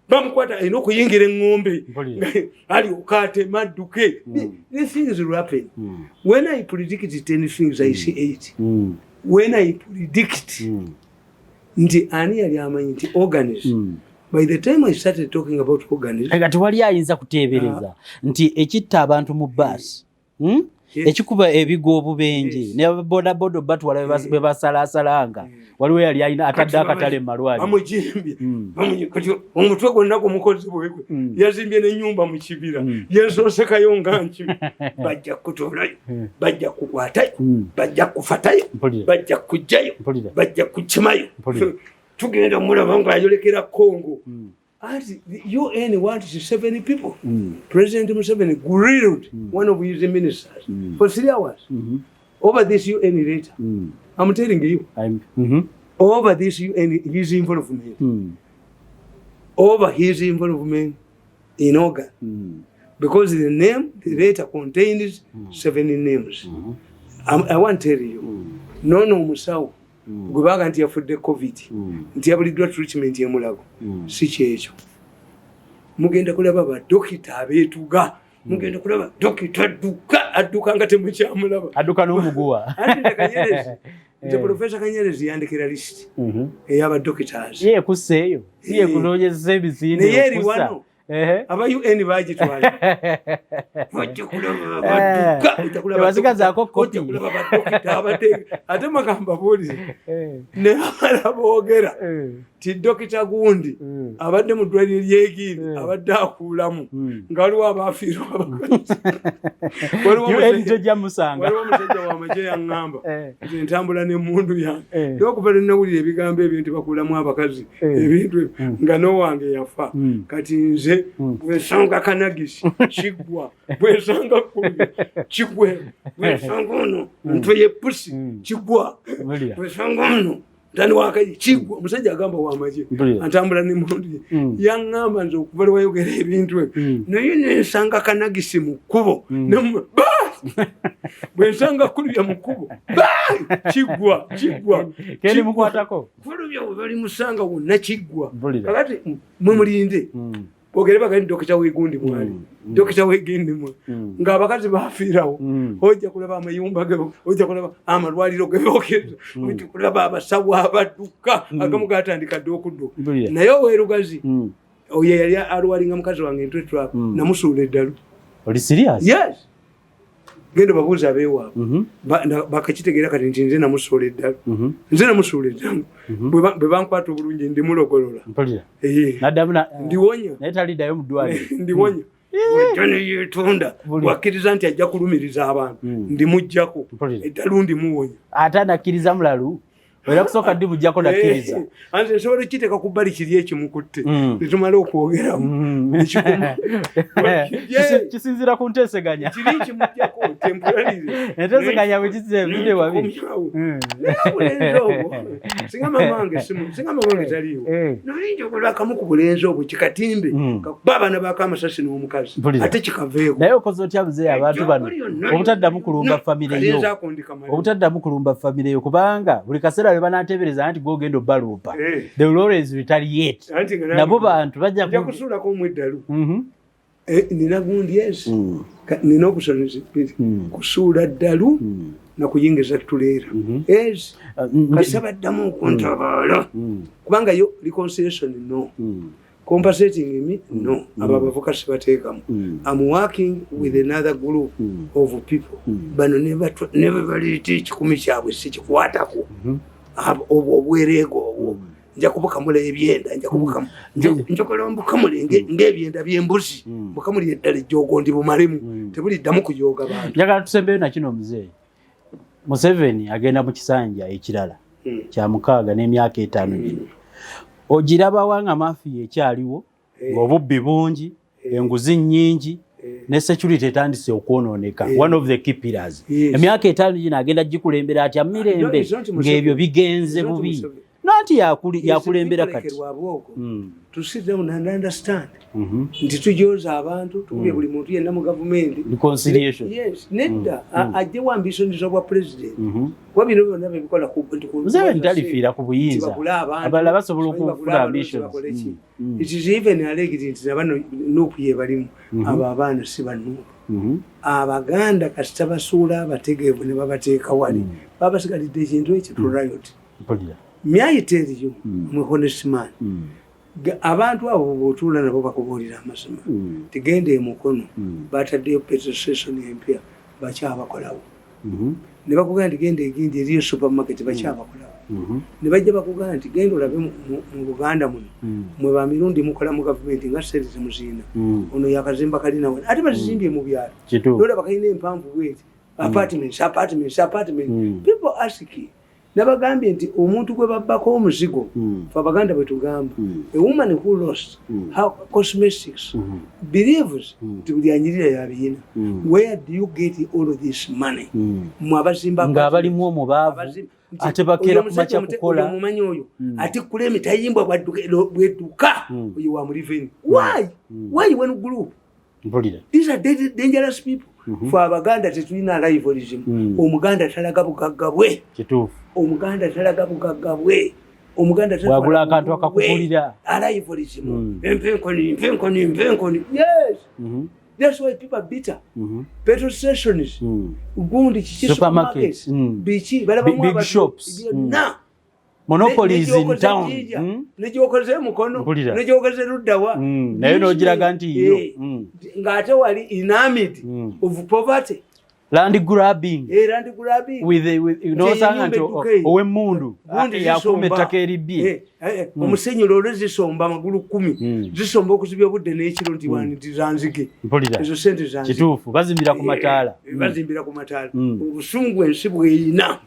bamukwata ayina okuyingira eŋŋombe alyoka atema adduke. These things will happen. When I predict 10 things I see 8. When I predict nti ani yali amanyi nti organism. By the time I started talking about organism kati wali ayinza kuteebereza nti ekitta abantu mu baasi ekikuba ebigo obubenje ne bodaboda batwala bwe basalasalanga waliwo yali alina atadde akatale mu malwali amujimbye kati omutwe gwonna gumukozi bwegwe yazimbye n'ennyumba mu kibira yensoosekayo nga nki bajja kutoolayo bajja kukwatayo bajja kufatayo bajja kujjayo bajja kukimayo tugenda mulaba ng'ayolekera Congo. The UN wants 7 people. President Museveni grilled one of his ministers for 3 hours over this UN letter. I'm telling you, over this UN, his involvement, over his involvement in Oga, because the letter contains 7 names. I want to tell you, no Musau. Gwe baga nti yafudde covid nti yabuliddwa treatment y'emulago si kyekyo. Mugenda kulaba badokita abeetuga, mugenda kulaba dokita adduka nga temukyamulaba adduka n'omuguwa nti Professor Kanyerezi yandikira list ey'abadokitazi ye kusseeyo ye kunoonyeza ebizinde naye eri wano aba UN bagitwala ojja kulaba badduka ojja kulaba basigazaako kopi ojja kulaba badokita abateeka ate makamba buulize ne abala boogera ti dokita gundi abadde mu ddwaliro ly'Egindi abadde akuulamu nga waliwo abaafiirwa waliwo omusajja w'amagye yaŋŋamba nti entambula n'emmundu yange naye okuva lwe nnawulira ebigambo ebyo nti bakuulamu abakazi ebintu ebyo nga n'owange yafa kati nze bwesanga kanagisi kiggwa bwesanga kulya kigwe bwesanga ono ntwe y'eppusi kiggwa bwesanga ono ntani wakayi kiggwa omusajja agamba w'amagye antambula n'emmundu ye yaŋŋamba nze okuva lwe wayogera ebintu ebyo naye nensanga kanagisi mu kkubo bwensanga kulya mu kkubo kiggwa kendi mukwatako kulubya bwe bali musanga wonna kiggwa kakati mwe mulinde bogere bagani dokita wegundi mwali dokita wegindi mwe ng'abakazi bafiirawo ojja kulaba amayumba ge ojja kulaba amalwaliro ge bokeza ojja kulaba abasawo abadduka agamu gatandika dde okudduka naye oweerugazi oyo yali alwalinga mukazi wange entwetwako namusuula eddalu. Oli serious? Yes. Genda babuuza abeewaabwe bakakitegeera kati nti nze namusuula eddalu nze namusuula eddalu bwe bankwata obulungi ndimulogolola ndiwonya naye taliddayo mu ddwaliro ndiwonya wajja neyeetonda bwakkiriza nti ajja kulumiriza abantu ndimuggyako eddalu ndimuwonya ate anakkiriza mulalu era kusooka ndimuggyako nakkiriza anze nsobola ekiteeka ku bbali kiri ekimukutte netumala okwogeramu kisinziira ku nteeseganya kiri kimuggyako temporarire enteeseganya bwe kizevide wabi bulenzi obwo singa mamange taliiwo nolinja okola akamu ku bulenzi obwo kikatimbe kakuba abaana baako amasasi n'omukazi ate kikaveeko naye okoze otya buzeeyi abantu bano obutaddamu kulumba famire yo kubanga buli kaseera bwe banaateebereza nti gwogenda obbaluupa they will always retaliate nabo bantu bajja kusuulako omweddalu nina gundi ensi nina obusonezi biri kusuula ddalu nakuyingiza tuleera ezi kasi baddamu okuntabaala kubanga yo reconciliation no compensating me no aba bavuka sibateekamu I'm working with another group of people bano never baliti kikumi kyabwe sikikwatako obwereego nja kubukamula ebyenda nja kubukamu njokola mbukamule ng'ebyenda by'embuzi bukamuli eddala ejjoogo ndi bumalemu tebuliddamu kujooga bantu njagala tusembeyo na kino muzeeyi Museveni agenda mu kisanja ekirala kya 6 n'emyaka 5 gino ogiraba wanga mafiya ekyaliwo ng'obubbi bungi enguzi nnyingi ne security etandise okwonooneka one of the key pillars emyaka 5 gino agenda gikulembera atya mirembe ng'ebyo bigenze bubi nanti yakulembera kati to sit down and understand nti tujoza abantu tukubye buli muntu yenna mu government reconciliation yes nedda ajjewo ambition z'obwa president wabino byonna bebikola ku Museveni talifiira ku buyinza abalala basobola okufuna ambitions it is even alleged nti nabano nuupu ye balimu abo abaana si banuupu abaganda kasita basuula abategeevu ne babateeka wali babasigalidde ekintu ekyo to riot myayiteeriyo mwe honest man abantu abo bootuula nabo bakubuulira amazima tigende emukono bataddeyo petrol station empya bakyabakolawo ne bakugamba nti genda egindi eriyo supermarket bakyabakolawo ne bajja bakugamba nti genda olabe mu Buganda muno mwe bamirundi mukola mu gavumenti nga sente temuziina ono yakazimba kalinawe ate bazizimbye mu byalo lola bakalina empanvu bweti apartments people ask nabagambye nti omuntu gwe babbako omuzigo fe abaganda bwe tugamba a woman who lost her cosmetics believes nti buli anyirira yabiyina where do you get all of this money mwabazimba ng'abalimu omubaavu ate bakeera kumakya kukola omumanyi oyo ate kula emitayimbwa bwedduka oyo wa mu revenue why when group these are dangerous people fe abaganda tetulina rivalrism omuganda talaga bugagga bwe kituufu omuganda talaga bugagga bwe omuganda wagula akantu akakugulira rivalrism empenkoni yes that's why people are bitter petrol stations gundi supermarkets bichi big shops monopolies in town nejokoze mukono nejokoze ruddawa naye nogiraga nti iyo ng'ate wali inamid of poverty land grabbing with nosanga nti ow'emmundu yakuuma ettaka eribbye omusenyu lolo zisomba amagulu 10 zisomba okuzibya obudde n'ekiro nti wani zanzige ezo sente zanzige kituufu bazimbira ku mataala obusungu ensi bweyina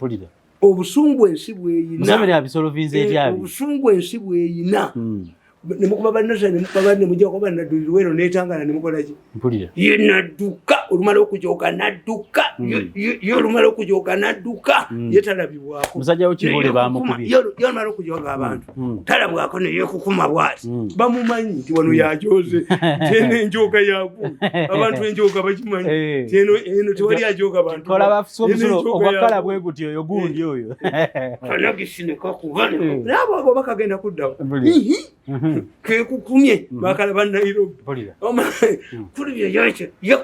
obusungu ensi bweyina Museveni abisolovinze etyabi obusungu ensi bweyina nemukuba bannasa nemukuba nemujja kuba naddulirwero netangana nemukolaki ye nadduka olumala okujoka nadduka ye olumala okujoka nadduka ye talabibwako musajja w'ekibole bamukubye ye olumala okujoga abantu talabwako neyekukuma bwati bamumanyi nti wano yajoze tena enjoga yaku abantu enjoga bakimanyi eno tewali ajoga abantu kola bafusa omusulo ogwakala bwe gutyo oyo gundi oyo kanagisinekakubane nabo abo bakagenda kuddawo kekukumye bakala bannairobi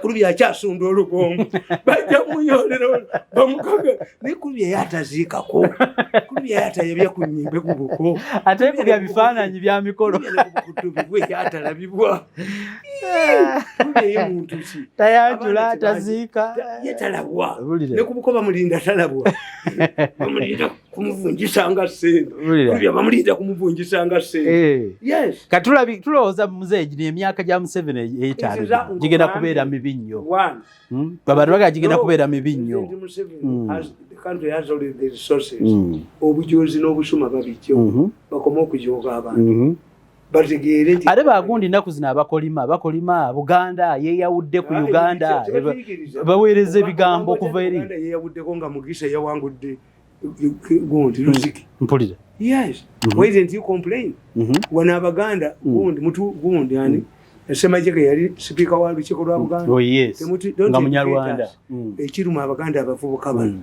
kulu byakyasunda olugongo bajja muyolera bamukaga naye kulu byeyataziikako kulu byeyatayabya ku nnyimbe ku buko ate ku bya bifaananyi bya mikolo bwe yatalabibwa ye muntu ki tayanjula taziika yetalabwa ne ku buko bamulinda talabwa bamulinda kumuvunjisa nga ssente kulu bamulinda kumuvunjisa nga ssente yes tulowooza muzeeyi gino emyaka gya Museveni ey'etaano gigenda kubeera mibi nnyo abantu bagaa gigenda kubeera mibi nnyo obujozi n'obusuma babijjo bakoma okujoga abantu bategeere nti ate bagundi nnaku zino bakolima Buganda yeeyawudde ku Uganda baweereza ebigambo okuva eri yeeyawuddeko nga Mugisha yawangudde gundi Luziki mpulira yes why didn't you complain wana abaganda gundi yani Ssemajjege yali sipiika wa lukiiko lwa Buganda nga munyarwanda ekiruma abaganda abavubuka bano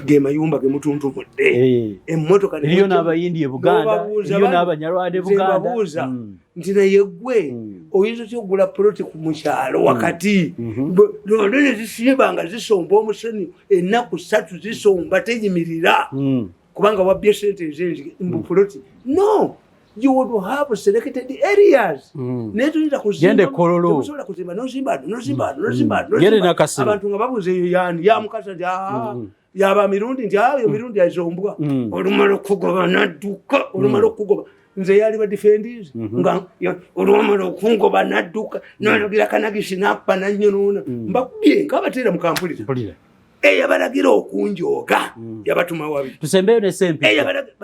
ge mayumba ge mutuntumudde emmotoka eriyo n'abayindi e Buganda eriyo n'abanyarwanda e Buganda nti naye gwe oyinza otya okugula poloti mu kyalo wakati lolo ne zisimba nga zisomba omusenyu ennaku 3 zisomba teyimirira kubanga wabbye sente ezengi mu poloti no you would have selected areas. Netulita kuzimba kololo tusobola kuzimba nozimba abantu nga babuze yani ya mukasa yaba mirundi nti ayo mirundi azombwa olumalo kugoba nadduka olumalo kugoba nze yali ba defenders nga olumalo kungoba nadduka n'olugira kanagisi n'appa nanyonona mbakubye nkabatera mu kampulira eyabalagira okunjoga yabatuma wabi tusembeyo ne sempi eyabalagira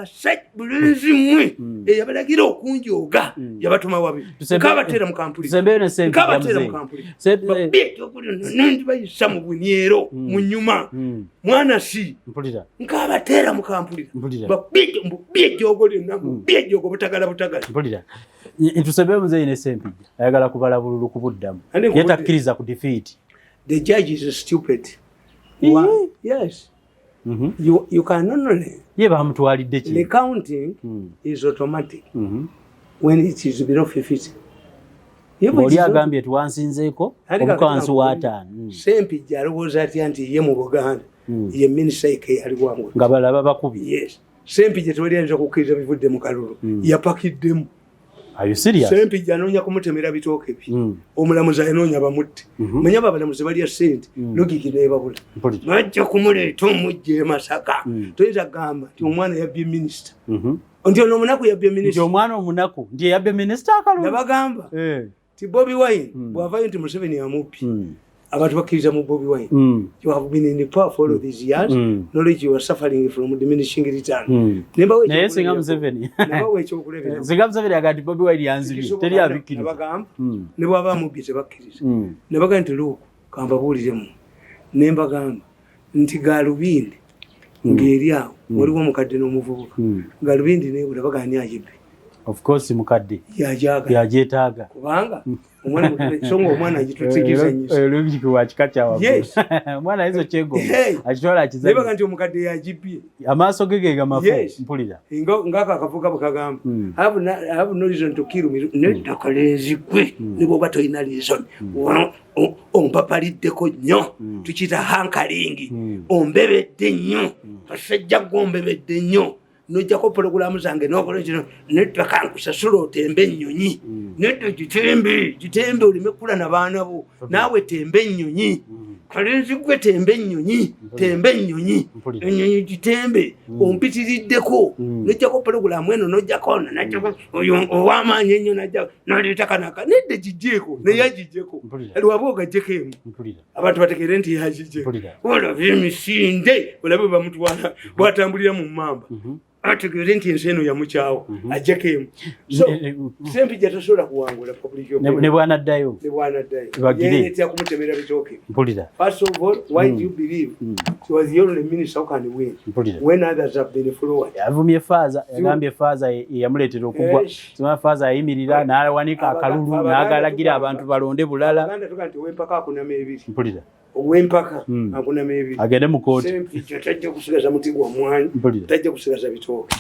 bulinzi mwe eyabalagira okunjoga yabatuma wabi kabatera mu kampulira tusembeyo ne sempi kabatera mu kampulira sempi n'indi bayisa mu bunyero mu nyuma mwana si mpulira nkabatera mu kampulira babije jogole namu bije jogo butagala mpulira tusembeyo muzeyi ne sempi ayagala kubala bululu kubuddamu yetakkiriza ku defeat. The judge is stupid. Why? Yes. You can only. The counting is automatic when it is below 50. Oli agambye tuwansinzeeko obukansi w'ataano. Sempi jalowooza atya nti ye mu Buganda ye minisita yali wangu nga balaba bakubi. Yes. Sempi gye tewali ayinza kukkiriza bivudde mu kalulu yapakiddemu. Are you serious? Sempi janoonya kumutemera bitooke bye. Omulamuzi anoonya bamutte. Manya abalamuzi balya ssente logiki n'ebabula. Bajja kumuleeta omujje Masaka. Toyinza gamba nti omwana yabbye minisita. Nti ono omunaku yabbye minisita. Nti omwana omunaku nti yabbye minisita akalulu. Nabagamba nti Bobi Wine bw'avaayo nti Museveni amuppi. Abantu bakkiriza mu Bobi Wine. You have been in the power for all these years. Knowledge you are suffering from diminishing return. Naye singa Museveni. Nabawe ekyokulabira. Singa Museveni agati Bobi Wine yanzibye. Teri abikkiriza. Nabagamba ne bw'aba amubbi tebakkiriza. Nabagamba nti luuku kambabuuliremu. Ne mbagamba nti Gaalubindi ng'eri awo waliwo omukadde n'omuvubuka. Gaalubindi neebula baganya agibbe. Of course mukadde. Yajeetaaga. Kubanga omwana agitutegeeza nnyo. Lubiki wa kika kya waggulu. Yes. Omwana ayinza okyegomba. Akitwala akizannya. Naye baga nti omukadde yagibbye. Amaaso ge gamafu mpulira. Ng'ako akavuga bwe kagamba. Have no reason to kill me. N'ettaka lenzigwe ne bw'oba tolina reason. Ompapaliddeko nnyo. Tukiyita hankalingi. Ombebedde nnyo. Basajja gw'ombebedde nnyo. Nojjako pologulamu zange n'okola kino n'ettaka nkusasula otembe ennyonyi nedda gitembe olime kula na baana bo naawe tembe ennyonyi kalenzi gwe tembe ennyonyi ennyonyi gitembe ompitiriddeko nojjako pologulamu eno nojjako ow'amaanyi ennyo najja n'aleeta kanaka nedda gijjeeko naye agijjeko aliwaba ogajjeko emu abantu bategeere nti yagijjeko olabye emisinde olabe bamutwala bw'atambulira mu mmamba ategeere nti ensi eno yamukyawo ajjeko emu sempi gyatasobola kuwangula ne bwanaddayo yeetya kumutemera bitooke. First of all, why do you believe she was the only minister who can win when others have been followed? Yavumye Faaza yagambye Faaza yamuleetera okugwa sima Faaza yayimirira n'awanika akalulu n'agalagira abantu balonde bulala. Aganda tuga nti ow'empaka akunama ebiri. Ow'empaka akunama ebiri. Agende mu kooti. Sempi tajja kusigaza muti gwa mmwanyi tajja kusigaza bitooke.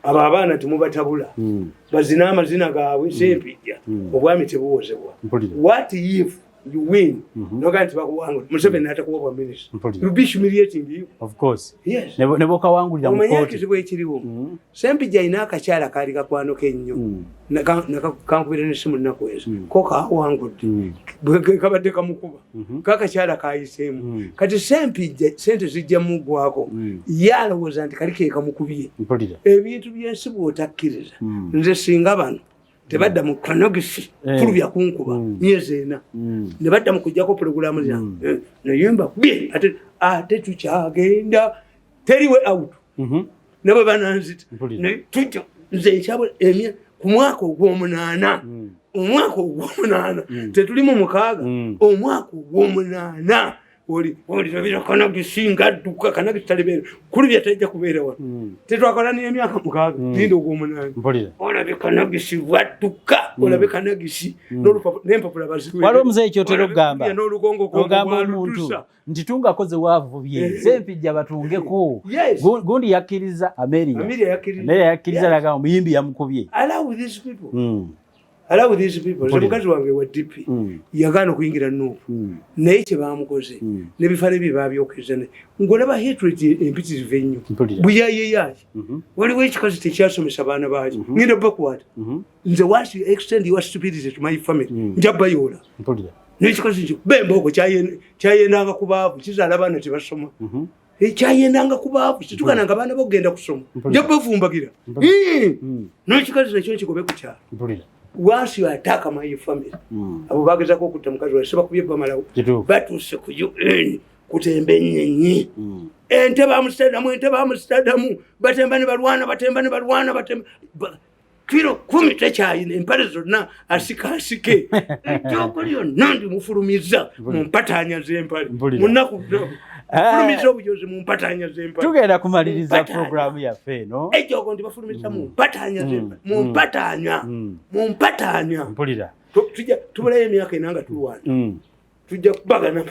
Abo abaana temubatabula bazina amazina gaabwe sempijja obwami tebuwozebwa. What if you win noga nti bakuwangula Museveni n'atakuwa bwa minisita you'll be humiliating you. Of course. Yes. Ne bokawangulira mu kooti. Omanya ekizibu ekiriwo Sempijja alina akakyala kaali kakwanoka ennyo kankubira n'essimu nnaku ezo ko kaawangudde kabadde kamukuba kakakyala kayiseemu kati Sempijja sente zijja muggwako ye alowooza nti kali ke kamukubye ebintu by'ensi bw'otakkiriza nze singa bano tebadda mu kanogisi kulubya kunkuba myezi ena ne badda mu kujjako pologulamu zange nayemba bye ate tukyagenda teriwe out ne bwe bananzita tujja nze nkyabula ku mwaka ogw'omunaana tetuli mu mukaaga omwaka ogw'omunaana oli tabira kanagisi ngadduka kanagisi talibeera kulubya tajja kubeera wano tetwakola n'emyaka mukaaga linda ogw'omunaana olabe kanagisi bwadduka olabe kanagisi n'empapula baziwe waliwo omuzeeyi kyotera okugamba ogamba omuntu nti tungakoze waavubye Sempijja batungeko gundi yakkiriza Ameria yakkiriza lagamba omuyimbi yamukubye. Allow these people allow these people mukazi wange wa DP yagaana okuyingira Nuupu naye kye baamukoze n'ebifaane bye baabyokeza ng'olaba hatred empitirivu ennyo buyayeyaaki waliwo ekikazi tekyasomesa baana baaki ngenda bakwata nze once you extend your stupidity to my family njabayoola n'ekikazi nkyo bembooko kyayendanga ku baavu kizaala baana tebasoma kyayendanga ku baavu kitugananga baana bokugenda kusoma nja bavumbagira n'ekikazi nakyo nkigobe ku kyalo once you attack my family abo bagezako okutta mukazi wawe sebakubye bamalawo batuuse ku UN kutemba ennyenyi ente bamusitadamu batemba ne balwana kiro 10 tekyayina empale zonna asike ekyokoli yonna ndi mufulumiza mumpatanya z'empale munaku fulumiza obujozi mumpatanya z'empale tugenda kumaliriza programu yaffe eno ekyoko ndi bafulumiza mumpatanya z'empale mumpatanya mpulira tubulayo emyaka enanga tulwana tujja kubagana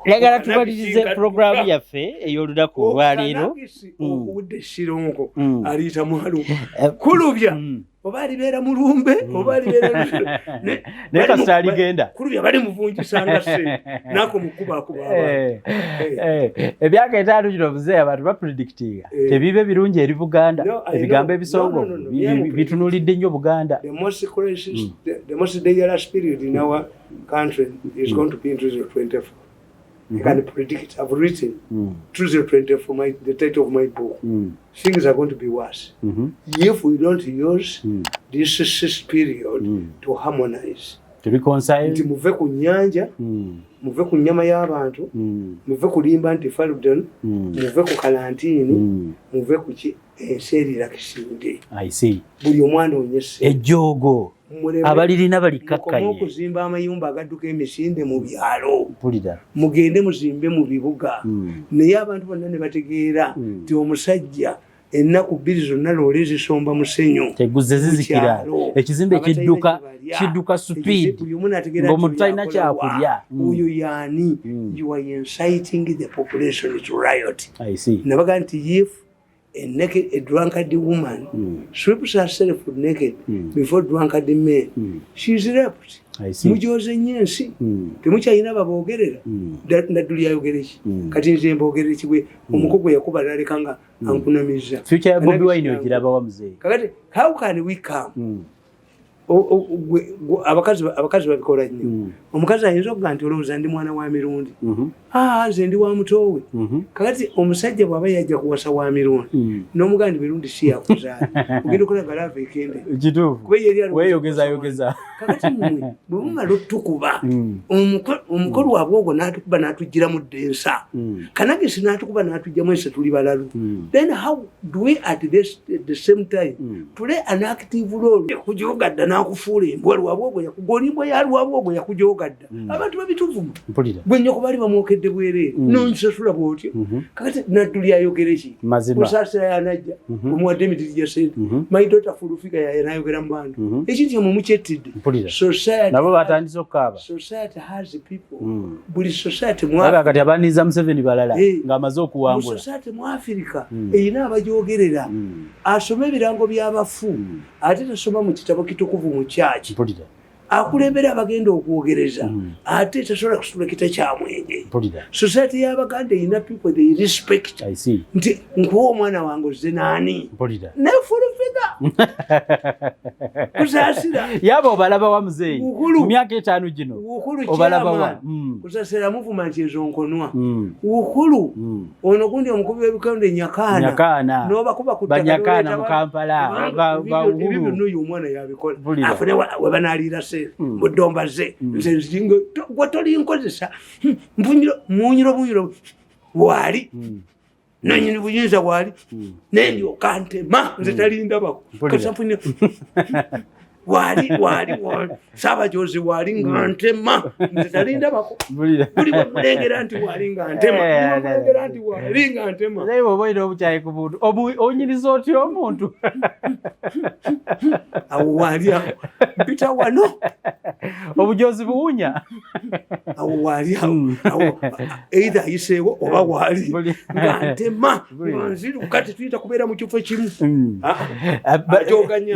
yagala tumalirize programu yaffe ey'olunaku olwaleero okubudde sironko aliyita mwalu kulubya oba alibeera mulumbe oba alibeera naye kasita aligenda kulubya bali muvunjisanga se nako mukubakuba emyaka 5 gino buzeeyi abantu bapredictinga tebibe birungi eri Buganda ebigambo ebisongo bitunulidde nnyo Buganda. The most dangerous period in our country is going to be in 2024. I can predict. I've written 2024, the title of my book. Things are going to be worse if we don't use this period to harmonize, to reconcile. Nti muve ku nnyanja, muve ku nnyama y'abantu, muve ku limba nti Faludon, muve ku kalantiini, muve ku enserira kisinde. I see. Buli omwana onyese. Ejjoogo. Abalirina balikakkaye okuzimba amayumba agadduka emisinde mu byalo mpulira mugende muzimbe mu bibuga naye abantu bonna ne bategeera nti omusajja ennaku 2 zonna loole zisomba musenyu teguze zizikira ekizimbe kidduka speed ng'omuntu talina kyakulya oyo yaani you are inciting the population to riot. I see. Nabaga nti if a drunkard woman sweeps herself naked before drunkard men, she is raped. Mujoze nyensi temukyalina baboogerera nadduli ayogera ki kati nze mboogera ekigwe omukogo yakuba nalekanga ankunamiza future ya Bobi Wine ogiraba wa muzeeyi kakati how can we come abakazi babikola nnyo omukazi ayinza okuga nti olowooza ndi mwana wa mirundi nze ndi wa mutoowe kakati omusajja bw'aba yajja kuwasa wa mirundi n'omugaa ndi mirundi si yakuzaala ogenda okola galava ekende weeyogeza kakati mmwe bwe mumala otukuba omukolo wabwe ogwo n'atukuba n'atuggira mu ddensa kanagisi n'atukuba n'atugjamu ense tuli balalu then how do we at the same time play an active role kujogadda n'akufuula embwa lwabwe ogwo yakugolimbwa ya lwabwe ogwo yakujogadda abantu babituvuma gwe nnyoko bali bamwokedde bwereere nonsasula bw'otyo kakati nadduli ayogere ki osaasira yanajja omuwadde emitiri gya sente my daughter fulufika yanayogera mu bantu ekintu kyamwe mukyettidde nabo batandise okukaaba society has people buli society kati abaniza Museveni balala ng'amaze okuwangula society mu Africa eyina abagyogerera asoma ebirango by'abafu ate tasoma mu kitabo kitukuvu mu kyaki akulembera abagenda okwogereza ate tasobola kusula kita kyamwenge society y'Abaganda eyina people they respect nti nkuwa omwana wange ozze naani nefulufiga kusaasira yaba obalaba wa muzeeyi mu myaka 5 gino obalaba wa kusaasira muvuma nti ezo nkonwa ukulu ono gundi omukubi w'ebikonde Nyakaana n'obakuba ku Banyakaana mu Kampala ebyo byonna oyo omwana yabikola afune we banaalira mudomba ze nze nzingo gwotolinkozesa munyiro wali nanyini buyinza wali nendyoka ntema nze talindabako kasamfunye wali Saabajozi wali nga ntema nze talindabako buli bwemulengera nti wali nga ntema naye bw'oba olina obukyayi ku muntu onyiriza otya omuntu awo wali awo mpita wano obujozi buwunya awo wali awo either ayiseewo oba wali nga ntema nziruka tetuyinza kubeera mu kifo kimu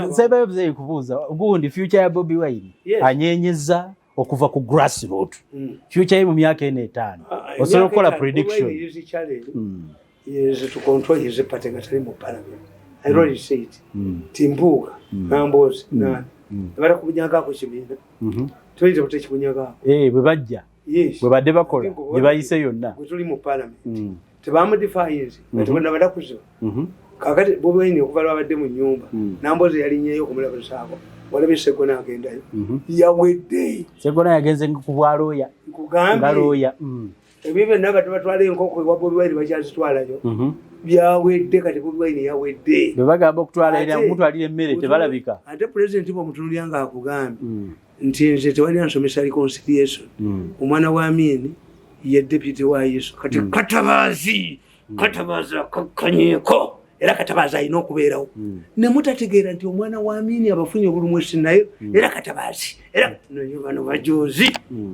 nsebayo buzeeyi kubuuza gundi future ya Bobi Wine anyenyeza okuva ku grassroots future ye mu myaka 4-5 osobola okukola prediction is to control his party ngatali mu parliament. I already said Timbuga Nambozi na bara kubunyanga ko kibinda tulize bute kibunyanga bwe bajja bwe badde bakola bwe bayise yonna tuli mu parliament tebamu defiance batubona badakuzo kakati Bobi Wine okuva lwabadde mu nyumba Nambozi yalinyeyo kumulaba sako walabe Segona agendayo yawedde Segona yagenze ku bwaloya ngaloya ebibe nabatu batwala enkoko wa Bobi Wine bakyazitwalayo byawedde kati Bobi Wine yawedde bebagamba okutwala era omuntu alire emmere tebalabika ate president bo mutunulyanga akugambye nti nze tewali ansomesa reconciliation omwana wa Amini ye deputy wa Yesu kati katabaza kakanyeko era katabaza ayina okubeerawo ne mutategeera nti omwana wa Amini abafunye obulumwesi nayo era katabazi era bano bajozi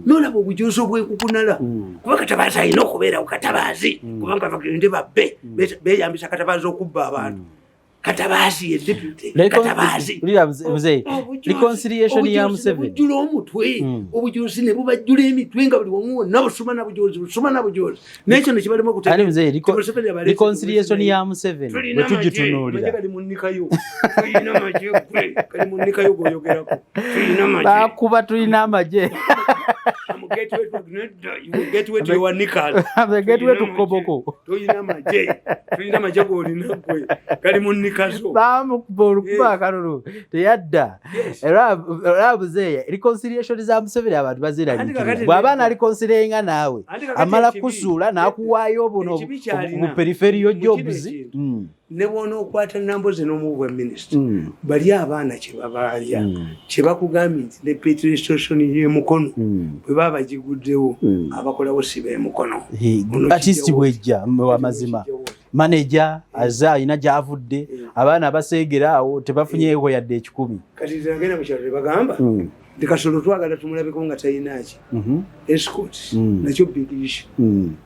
nolaba obujozi obwekukunala kuba katabazi ayina okubeerawo katabazi kubanga bagende babbe beyambisa katabazi okubba abantu katabazi ye deputy katabazi reconciliation ya Museveni bujula omutwe obujozi ne bubajula emitwe nga buli wamu wonna busuma na bujozi n'ekyo ne kibalema okutegeera reconciliation ya Museveni bwe tugitunuulira kali munnikayo tulina amagye kali munnikayo goyogerako tulina amagye bakuba tulina amagye gateway to your knickers gateway to koboko tulina amagye golina gwe kali munnikazo bamukuba akalulu teyadda era buzeeya reconciliation za Museveni abantu bazirabikira bw'abaana reconcilinga naawe amala kusuula n'akuwaayo buno mu peripheral jobs ne bona okwata Nambozi n'omuwa minister bali abaana kyebabalya kyebakugambye nti ne petition y'emukono bwe baba giguddewo abakolawo sibe emukono artist bwejja amazima manager aza ayina gyavudde abaana abaseegera awo tebafunyeeko yadde 10 kati zagenda mu kyalo bagamba ndikasolo twagala tumulabeko nga tayinaki escort nakyo big issue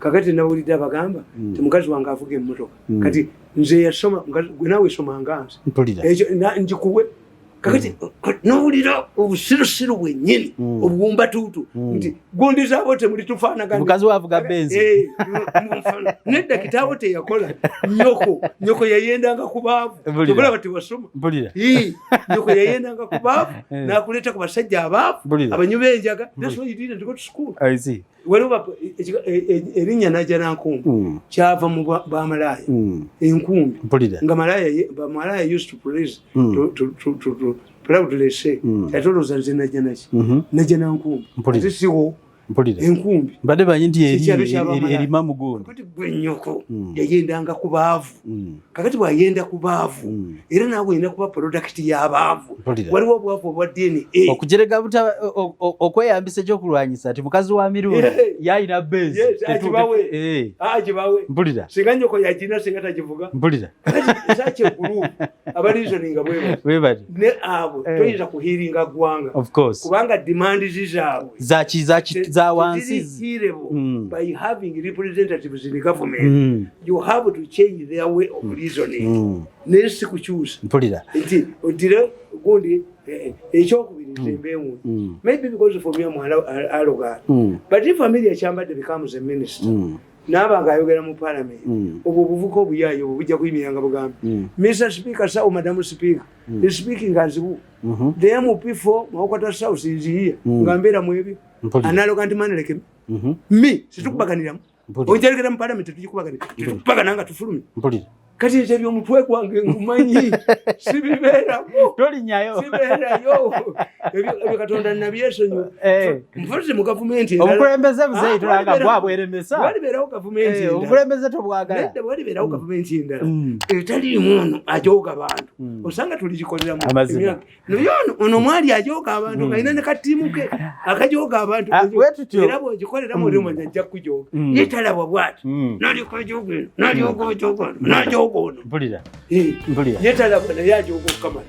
kakati nawulidde abagamba temukazi wange avuga emmotoka kati nze yasoma gwe nawe soma nganze ekyo njikuwe kakati nawulira obusirusiru bwennyini obuwumbatuutu nti gundi zaabo temuli tufaanagana mukazi wavuga benzi nedda kitaawo teyakola nyoko yayendanga ku baavu tobulaba tewasoma nyoko yayendanga ku baavu n'akuleeta ku basajja abaavu abanyu b'enjaga that's why you didn't go to school waliwo erinnya najja nankumbi kyava mu bamalaaya enkumbi nga malaya used to praise to proudly say yatoloza nze najja nankumbi ate siwo enkumbi mbadde banyi nti erima mugundi kati gwe nnyoko yayendanga ku baavu kakati bwayenda ku baavu era naawe olina kuba product y'abaavu waliwo obwavu obwa DNA okujerega buta okweyambisa ekyokulwanyisa ati mukazi wa Mirunda yayina benzi kibawe mpulira singa nnyoko yagina singa tagivuga mpulira sache group abalizoninga bwebati ne abo toyinza kuhiringa gwanga kubanga demand zizaabwe za wansi by having representatives in the government you have to change their way of reasoning nesi kukyusa mpulira nti odire gundi ekyokubiri ntembeewu maybe because for me aloga but if Amelia Kyambadde becomes a minister n'abanga ayogera mu parliament obwo obuvuka obuyaayo bujja kuyimiranga bugambe Mr. Speaker sao Madam Speaker is speaking as who the MP4 Mawokota South is here ngambera mwebi analoga nti maneleke mi situkubaganiramu onjalekera mu parliament tukubagana nga tufulumye kati ekyo by'omutwe gwange ngumanyi sibibeeramu tolinyayo sibeerayo ebyo Katonda nabyesonyiwa nfuzi mu gavumenti obukulembeze buzeeyi tulaga bwabweremesa walibeerawo gavumenti obukulembeze tobwagala nedda walibeerawo gavumenti endala etaliimu ono ajooga abantu osanga tuligikoleramu naye ono mwali ajooga abantu ng'alina ne katiimu ke akajooga abantu era bw'ogikoleramu oli omanya ajja kujooga ye talabwa bw'ati nalikajooga eno nalyogojooga najooga mpulira yetalabwa naye ajooga okukamala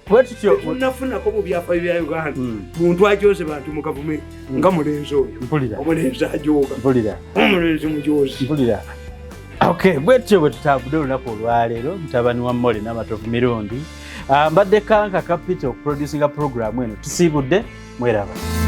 tunafunako mu byafaayo bya Uganda muntu ajooze bantu mu gavumenti nga mulenzi oyo omulenzi ajooga omulenzi mujoozi okay bwetyo bwe tutambudde olunaku olwaleero mutabani wa Mole n'amatovu mirundi mbadde Kanka Capital okuproducinga programu eno tusiibudde mweraba.